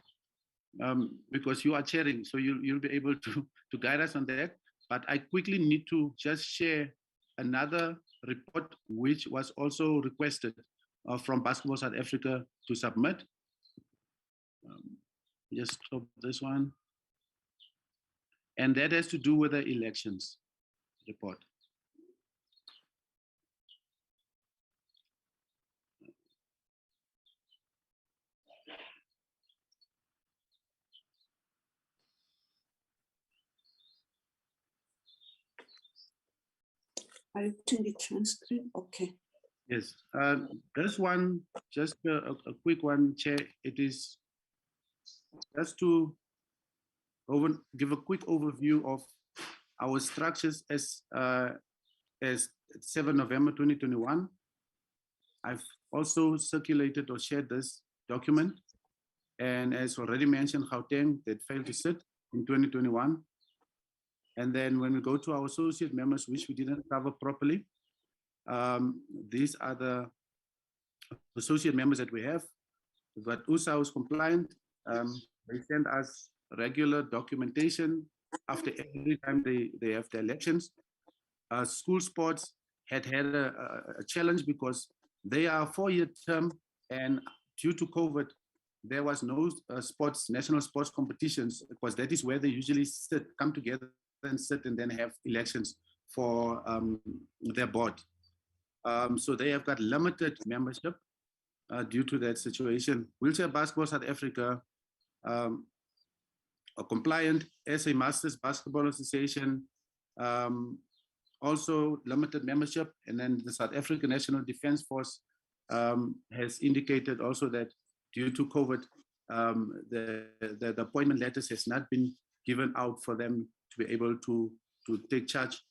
because you are chairing, so you'll be able to guide us on that. But I quickly need to just share another report, which was also requested from Basketball South Africa to submit. Just stop this one. And that has to do with the elections report. Are you putting it on screen? Okay. Yes, this one, just a quick one, Chair. It is just to give a quick overview of our structures as 7 November 2021. I've also circulated or shared this document. And as already mentioned, Gauteng that failed to sit in 2021. And then when we go to our associate members, which we didn't cover properly, these are the associate members that we have. We've got USA who's compliant. They send us regular documentation after every time they have the elections. School sports had a challenge because they are a 4-year term, and due to COVID, there was no national sports competitions, because that is where they usually come together and sit and then have elections for their board. So they have got limited membership due to that situation. Wheelchair Basketball South Africa are compliant. SA Masters Basketball Association, also limited membership. And then the South African National Defence Force has indicated also that due to COVID, the appointment letters has not been given out for them to be able to take charge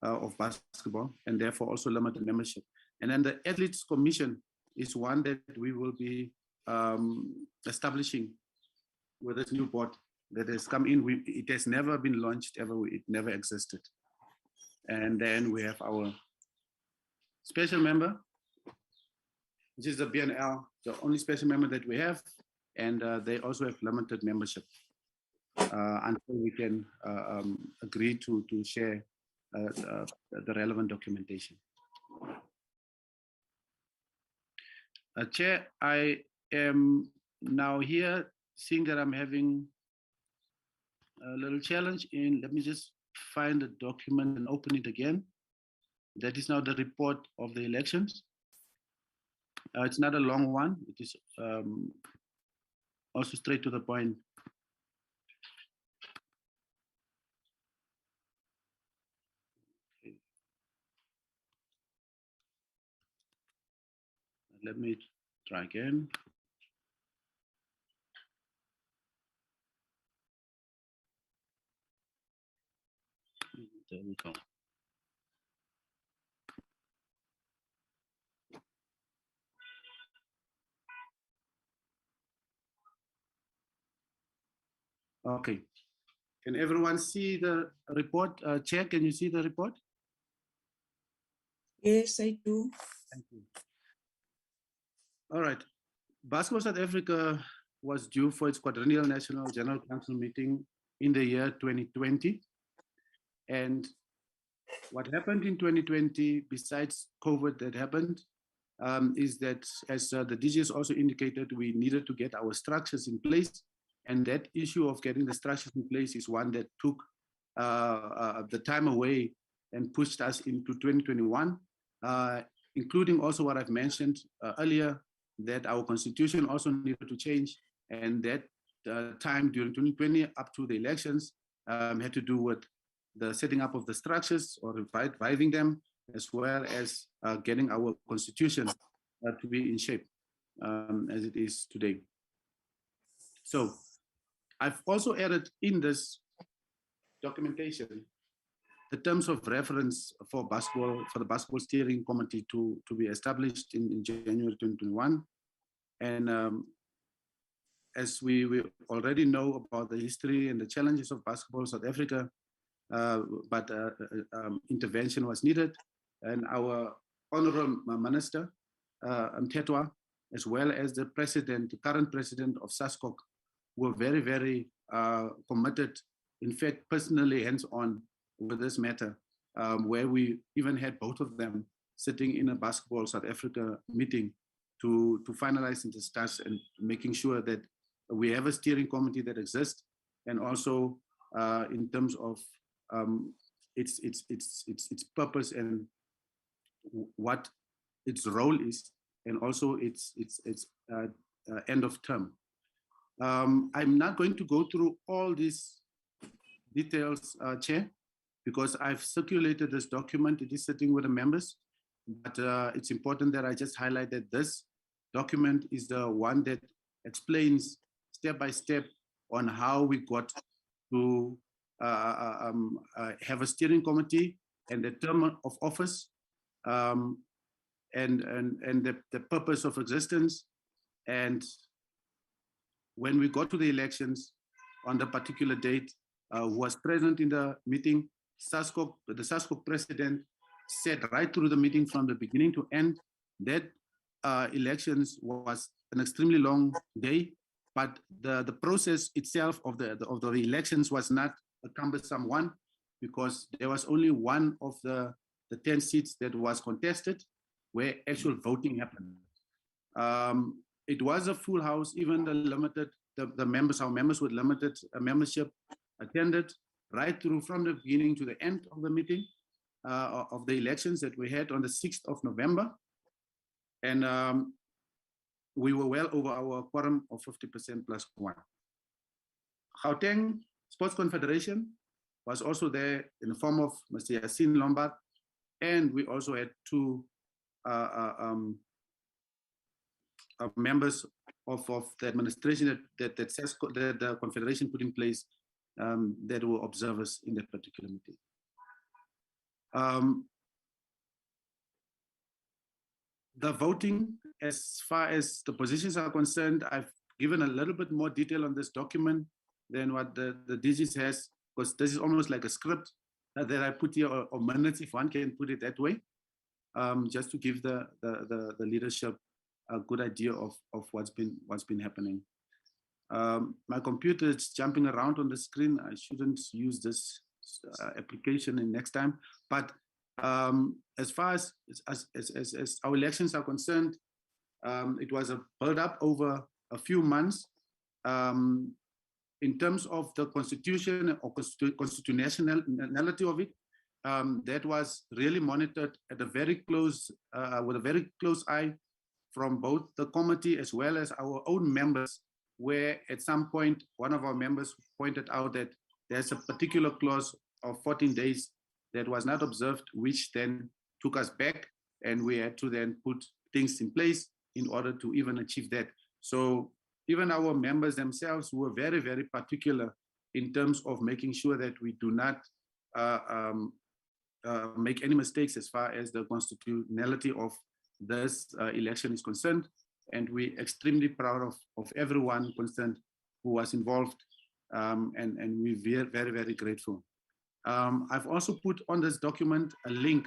of basketball, and therefore also limited membership. And then the Athletes Commission is one that we will be establishing with this new board that has come in. It has never been launched ever, it never existed. And then we have our special member, which is the BNL, the only special member that we have, and they also have limited membership until we can agree to share the relevant documentation. Chair, I am now here seeing that I'm having a little challenge in, let me just find the document and open it again. That is now the report of the elections. It's not a long one. It is also straight to the point. Okay. Let me try again. There we go. Okay. Can everyone see the report? Chair, can you see the report? Yes, I do. Thank you. All right. Basketball South Africa was due for its quadrennial National General Council meeting in the year 2020. And what happened in 2020, besides COVID that happened, is that, as the DGs also indicated, we needed to get our structures in place. And that issue of getting the structures in place is one that took the time away and pushed us into 2021, including also what I've mentioned earlier, that our constitution also needed to change. And that time during 2020 up to the elections had to do with the setting up of the structures or reviving them, as well as getting our constitution to be in shape as it is today. So I've also added in this documentation the terms of reference for basketball, for the Basketball Steering Committee to be established in January 2021. And as we already know about the history and the challenges of basketball South Africa, but intervention was needed. And our Honorable Minister, Mtetwa, as well as the president, the current president of SASCOC, were very, very committed, in fact, personally hands-on with this matter, where we even had both of them sitting in a Basketball South Africa meeting to finalize and discuss and making sure that we have a steering committee that exists, and also in terms of its purpose and what its role is, and also its end of term. I'm not going to go through all these details, Chair, because I've circulated this document. It is sitting with the members, but it's important that I just highlight that this document is the one that explains step by step on how we got to have a steering committee and the term of office, and the purpose of existence. And when we got to the elections on the particular date, was present in the meeting. The SASCO president said right through the meeting from the beginning to end that elections was an extremely long day, but the process itself of the elections was not a cumbersome one, because there was only one of the 10 seats that was contested where actual voting happened. It was a full house. Even the members, our members with limited membership, attended right through from the beginning to the end of the meeting of the elections that we had on the 6th of November. And we were well over our quorum of 50% plus one. Gauteng Sports Confederation was also there in the form of Mr. Yassine Lombard, and we also had two members of the administration that the Confederation put in place that were observers in that particular meeting. The voting, as far as the positions are concerned, I've given a little bit more detail on this document than what the DGs has, because this is almost like a script that I put here, or minutes, if one can put it that way, just to give the leadership a good idea of what's been happening. My computer is jumping around on the screen. I shouldn't use this application in next time. But as far as our elections are concerned, it was a build up over a few months. In terms of the constitution or constitutionality of it, that was really monitored at a very close, with a very close eye from both the committee as well as our own members, where at some point, one of our members pointed out that there's a particular clause of 14 days that was not observed, which then took us back, and we had to then put things in place in order to even achieve that. So even our members themselves were very, very particular in terms of making sure that we do not make any mistakes as far as the constitutionality of this election is concerned. And we're extremely proud of everyone concerned who was involved, and we're very, very grateful. I've also put on this document a link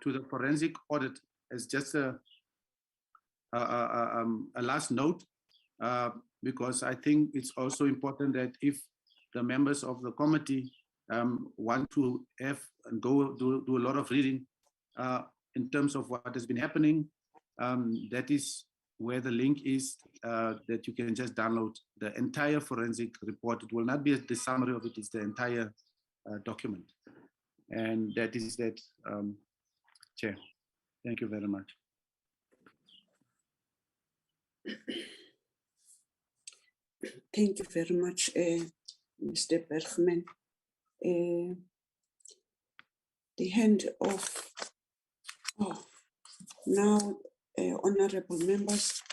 to the forensic audit as just a last note, because I think it's also important that if the members of the committee want to have and go do a lot of reading in terms of what has been happening, that is where the link is, that you can just download the entire forensic report. It will not be the summary of it, it's the entire document. And that is that, Chair. Thank you very much. Thank you very much, Mr. Bergman. The hand of, now, honorable members,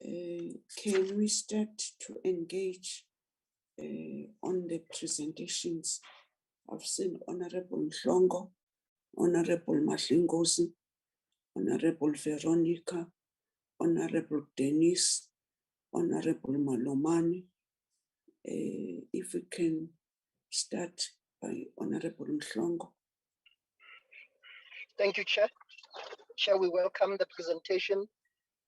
can we start to engage on the presentations? I've seen Honorable Nhlongo, Honorable Mahlingozi, Honorable Veronica, Honorable Dennis, Honorable Malomani. If we can start by Honorable Nhlongo. Thank you, Chair. Chair, we welcome the presentation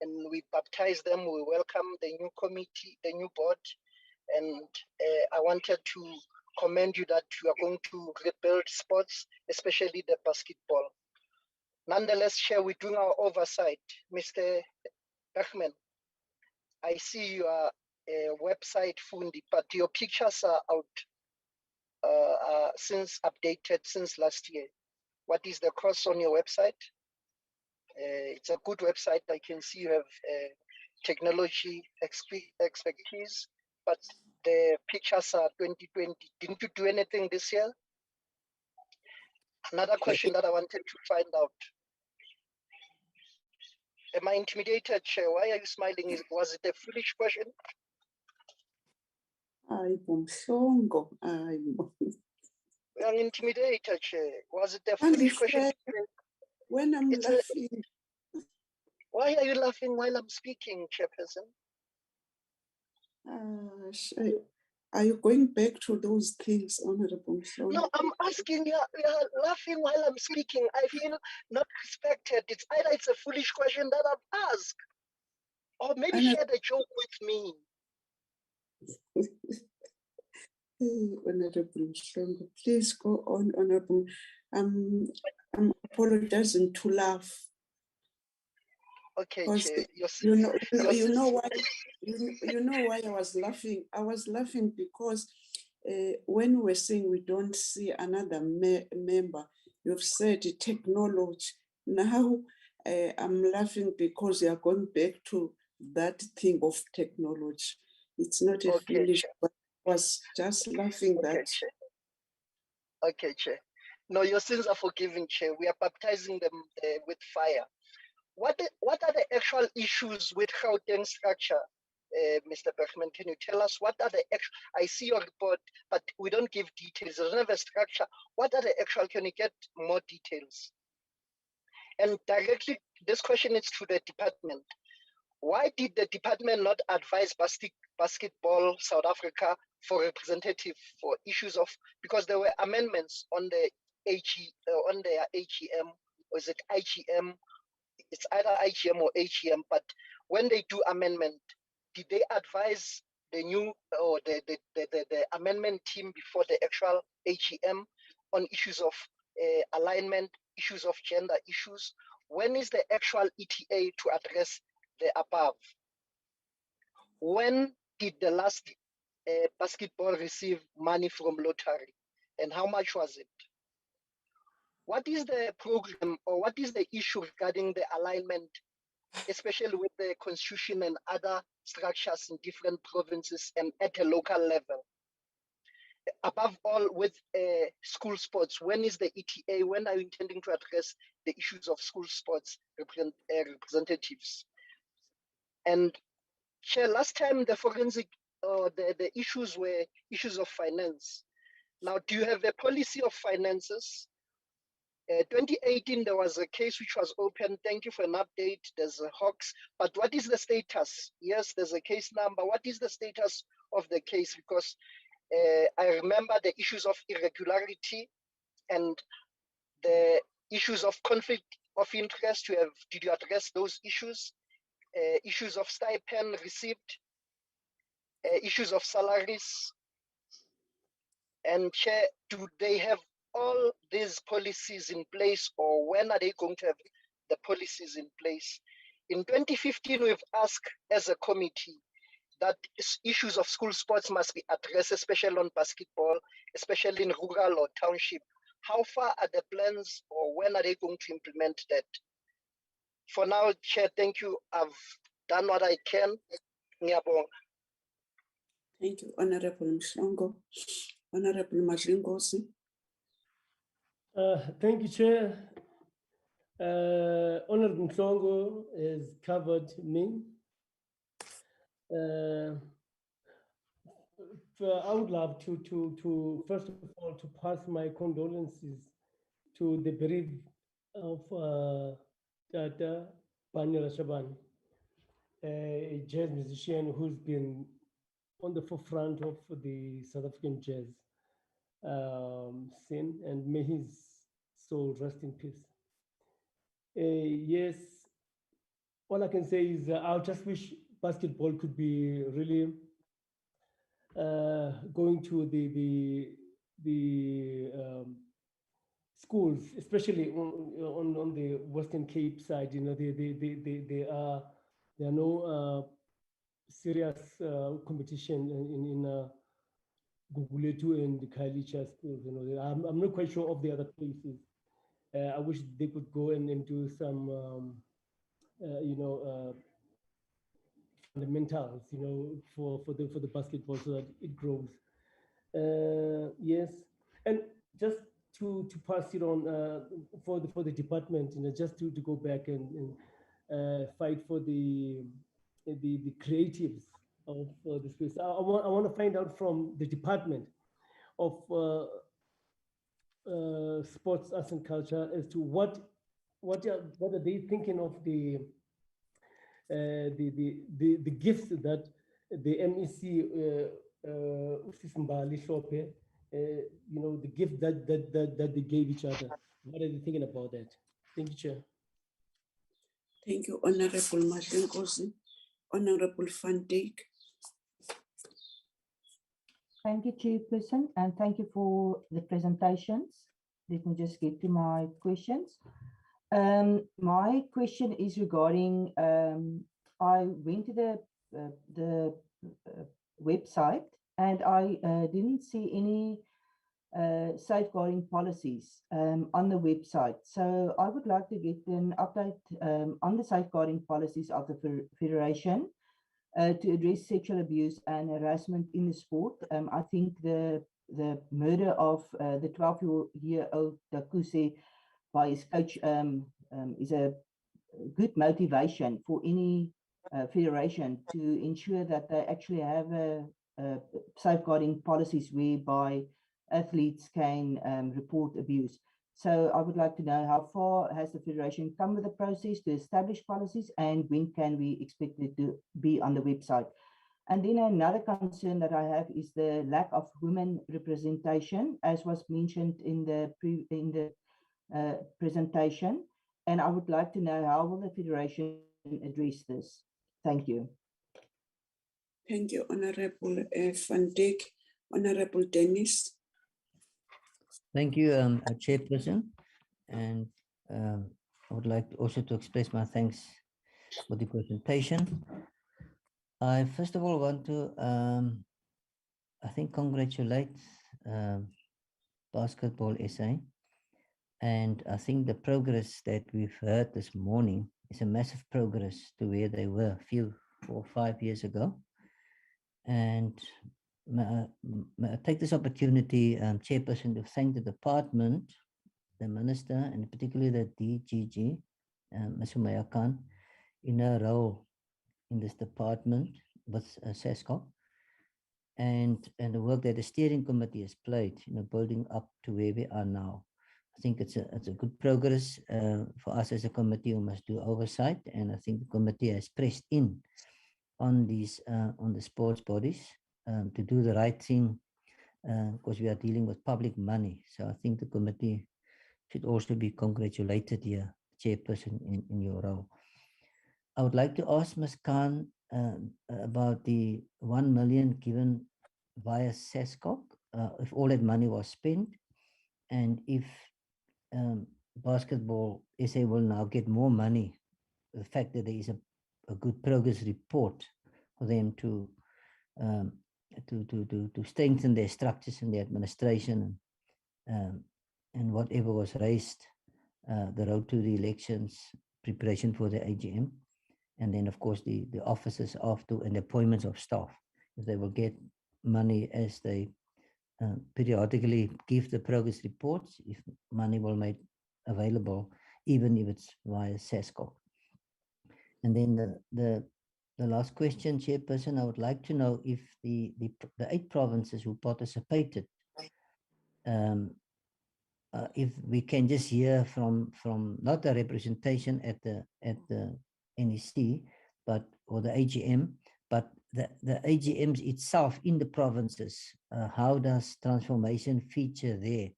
and we baptize them. We welcome the new committee, the new board. And I wanted to commend you that you are going to rebuild sports, especially the basketball. Nonetheless, Chair, we're doing our oversight. Mr. Bergman, I see you are website, Fundi, but your pictures are out since updated since last year. What is the cost on your website? It's a good website. I can see you have technology expertise, but the pictures are 2020. Didn't you do anything this year? Another question that I wanted to find out. Am I intimidated, Chair? Why are you smiling? Was it a foolish question? Hayi bomhlongo, I'm intimidated, Chair. Was it a foolish question? When I'm It's a- laughing, Why are you laughing while I'm speaking, Chairperson? are you going back to those things, Honorable Mhlongo? No, I'm asking you. You're laughing while I'm speaking. I feel not respected. It's either it's a foolish question that I've asked, or maybe share the joke with me. Honorable Mhlongo, please go on, Honorable. I'm apologizing to laugh. Okay, Because Chair. you know why I was laughing. I was laughing because when we're saying we don't see another member, you've said technology. Now I'm laughing because you are going back to that thing of technology. It's not a foolish, Chair. but I was just laughing Okay, that. Chair. Okay, Chair. No, your sins are forgiven, Chair. We are baptizing them with fire. What are the actual issues with Gauteng structure, Mr. Bergman? Can you tell us what are the actual? I see your report, but we don't give details. There's never a structure. What are the actual? Can you get more details? And directly, this question is to the department. Why did the department not advise Basketball South Africa for representative for issues of, because there were amendments on the on their AGM, or is it IGM? It's either IGM or AGM, but when they do amendment, did they advise the new or the amendment team before the actual AGM on issues of alignment, issues of gender issues? When is the actual ETA to address the above? When did the last basketball receive money from lottery, and how much was it? What is the program, or what is the issue regarding the alignment, especially with the constitution and other structures in different provinces and at a local level? Above all, with school sports, when is the ETA? When are you intending to address the issues of school sports representatives? And Chair, last time the forensic, the issues were issues of finance. Now, do you have a policy of finances? 2018, there was a case which was open. Thank you for an update. There's a Hawks, but what is the status? Yes, there's a case number. What is the status of the case? Because I remember the issues of irregularity and the issues of conflict of interest. Did you address those issues? Issues of stipend received, issues of salaries, and Chair, do they have all these policies in place, or when are they going to have the policies in place? In 2015, we've asked as a committee that issues of school sports must be addressed, especially on basketball, especially in rural or township. How far are the plans, or when are they going to implement that? For now, Chair, thank you. I've done what I can. Ngiyabonga. Thank you, Honorable Mhlongo. Honorable Madlingozi. Thank you, Chair. Honorable Mhlongo has covered me. I would love to first of all to pass my condolences to the bereaved of Tata Banyala Shaban, a jazz musician who's been on the forefront of the South African jazz scene, and may his soul rest in peace. Yes, all I can say is I just wish basketball could be really going to the schools, especially on the Western Cape side. You know, there are no serious competition in Guguletu and the Kailicha schools. You know, I'm not quite sure of the other places. I wish they could go and do some, you know, fundamentals, you know, for the basketball so that it grows. Yes, and just to pass it on for the department, you know, just to go back and fight for the creatives of the space. I want to find out from the department of sports, arts, and culture as to what are they thinking of the gifts that the MEC you know, the gift that they gave each other. What are they thinking about that? Thank you, Chair. Thank you, Honorable Mashenkosi. Honorable Van Dijk. Thank you, Chairperson, and thank you for the presentations. Let me just get to my questions. My question is regarding, I went to the website and I didn't see any safeguarding policies on the website. So I would like to get an update on the safeguarding policies of the Federation to address sexual abuse and harassment in the sport. I think the murder of the 12-year-old Takuse by his coach is a good motivation for any federation to ensure that they actually have safeguarding policies whereby athletes can report abuse. So I would like to know how far has the Federation come with the process to establish policies and when can we expect it to be on the website? And then another concern that I have is the lack of women representation, as was mentioned in the presentation. And I would like to know how will the Federation address this? Thank you. Thank you, Honorable Van Dijk. Honorable Dennis. Thank you, Chairperson. And I would like also to express my thanks for the presentation. I first of all want to, I think, congratulate Basketball SA. And I think the progress that we've heard this morning is a massive progress to where they were a few 4 or 5 years ago. And may I take this opportunity, Chairperson, to thank the department, the Minister, and particularly the DGG, Ms. Umaya Khan, in her role in this department with SESCOC, and the work that the steering committee has played, you know, building up to where we are now. I think it's a good progress for us as a committee who must do oversight, and I think the committee has pressed in on these on the sports bodies to do the right thing, because we are dealing with public money. So I think the committee should also be congratulated here, Chairperson, in your role. I would like to ask Ms. Khan about the 1 million given via SESCOC, if all that money was spent, and if Basketball SA will now get more money, the fact that there is a good progress report for them to strengthen their structures and their administration, and whatever was raised, the road to the elections, preparation for the AGM, and then of course the officers after and the appointments of staff, if they will get money as they periodically give the progress reports, if money will make available, even if it's via SESCOC. And then the last question, Chairperson, I would like to know if the 8 provinces who participated, if we can just hear from not a representation at the NEC, but or the AGM, but the AGMs itself in the provinces. How does transformation feature there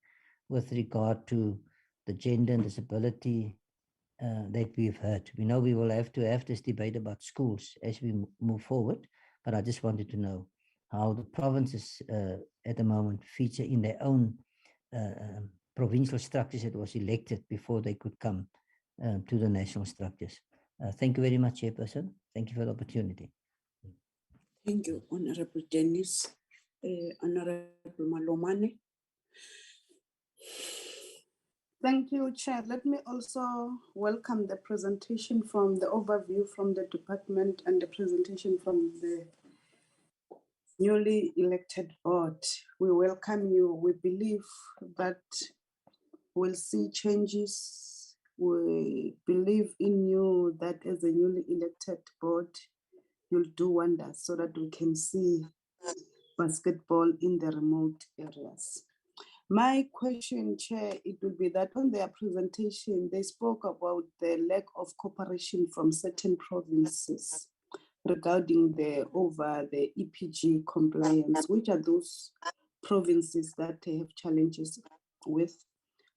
with regard to the gender and disability that we've heard? We know we will have to have this debate about schools as we move forward, but I just wanted to know how the provinces at the moment feature in their own provincial structures that was elected before they could come to the national structures. Thank you very much, Chairperson. Thank you for the opportunity. Thank you, Honorable Dennis. Honorable Malomane. Thank you, Chair. Let me also welcome the presentation from the overview from the department and the presentation from the newly elected board. We welcome you. We believe that we'll see changes. We believe in you that as a newly elected board, you'll do wonders so that we can see basketball in the remote areas. My question, Chair, it will be that on their presentation, they spoke about the lack of cooperation from certain provinces regarding the EPG compliance. Which are those provinces that they have challenges with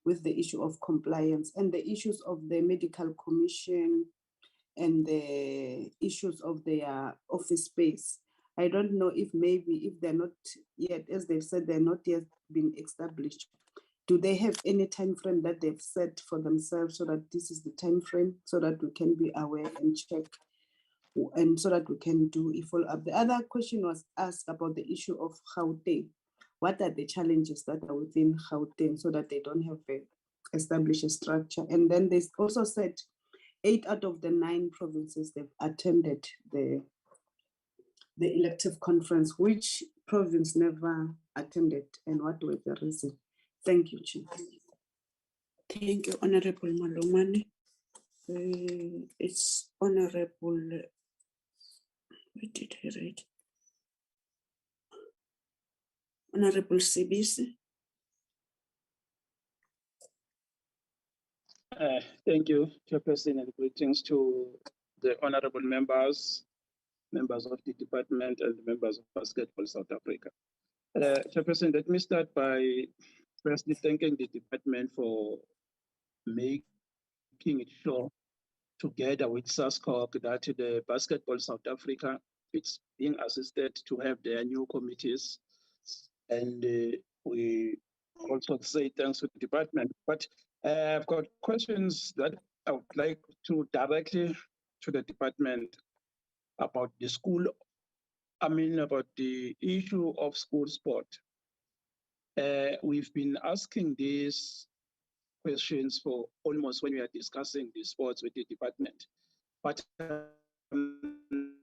the issue of compliance and the issues of the medical commission and the issues of their office space? I don't know if maybe if they're not yet, as they've said, they're not yet been established. Do they have any time frame that they've set for themselves so that this is the time frame so that we can be aware and check and so that we can do a follow-up? The other question was asked about the issue of Gauteng. What are the challenges that are within Gauteng so that they don't have to establish a structure? And then they also said 8 out of the 9 provinces they've attended the elective conference. Which province never attended and what was the reason? Thank you, Chief. Thank you, Honorable Malomane. It's Honorable, what did I read? Honorable Sibisi. Thank you, Chairperson, and greetings to the honorable members of the department and members of Basketball South Africa. Chairperson, let me start by firstly thanking the department for making it sure, together with SASCOC, that the Basketball South Africa is being assisted to have their new committees. And we also say thanks to the department. But I've got questions that I would like to directly to the department about the school, about the issue of school sport. We've been asking these questions for almost when we are discussing the sports with the department, but I'm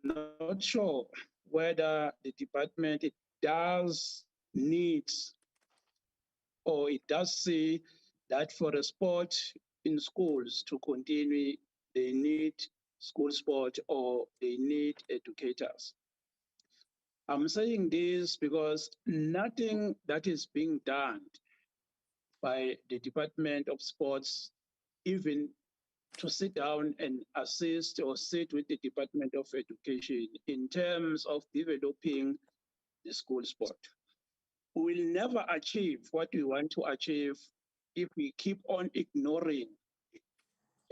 not sure whether the department does need or it does see that for a sport in schools to continue, they need school sport or they need educators. I'm saying this because nothing that is being done by the Department of Sports, even to sit down and assist or sit with the Department of Education in terms of developing the school sport. We will never achieve what we want to achieve if we keep on ignoring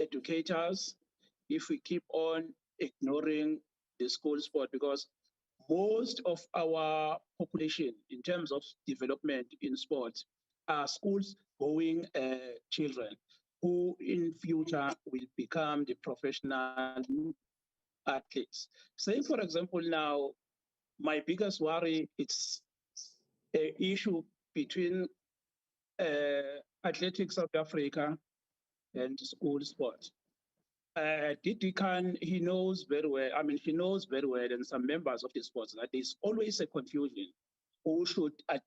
educators, if we keep on ignoring the school sport, because most of our population in terms of development in sports are schools going children who in future will become the professional athletes. Say, for example, now, my biggest worry is an issue between Athletics South Africa and school sports. Didi Khan, he knows very well, she knows very well, and some members of the sports, that there's always a confusion who should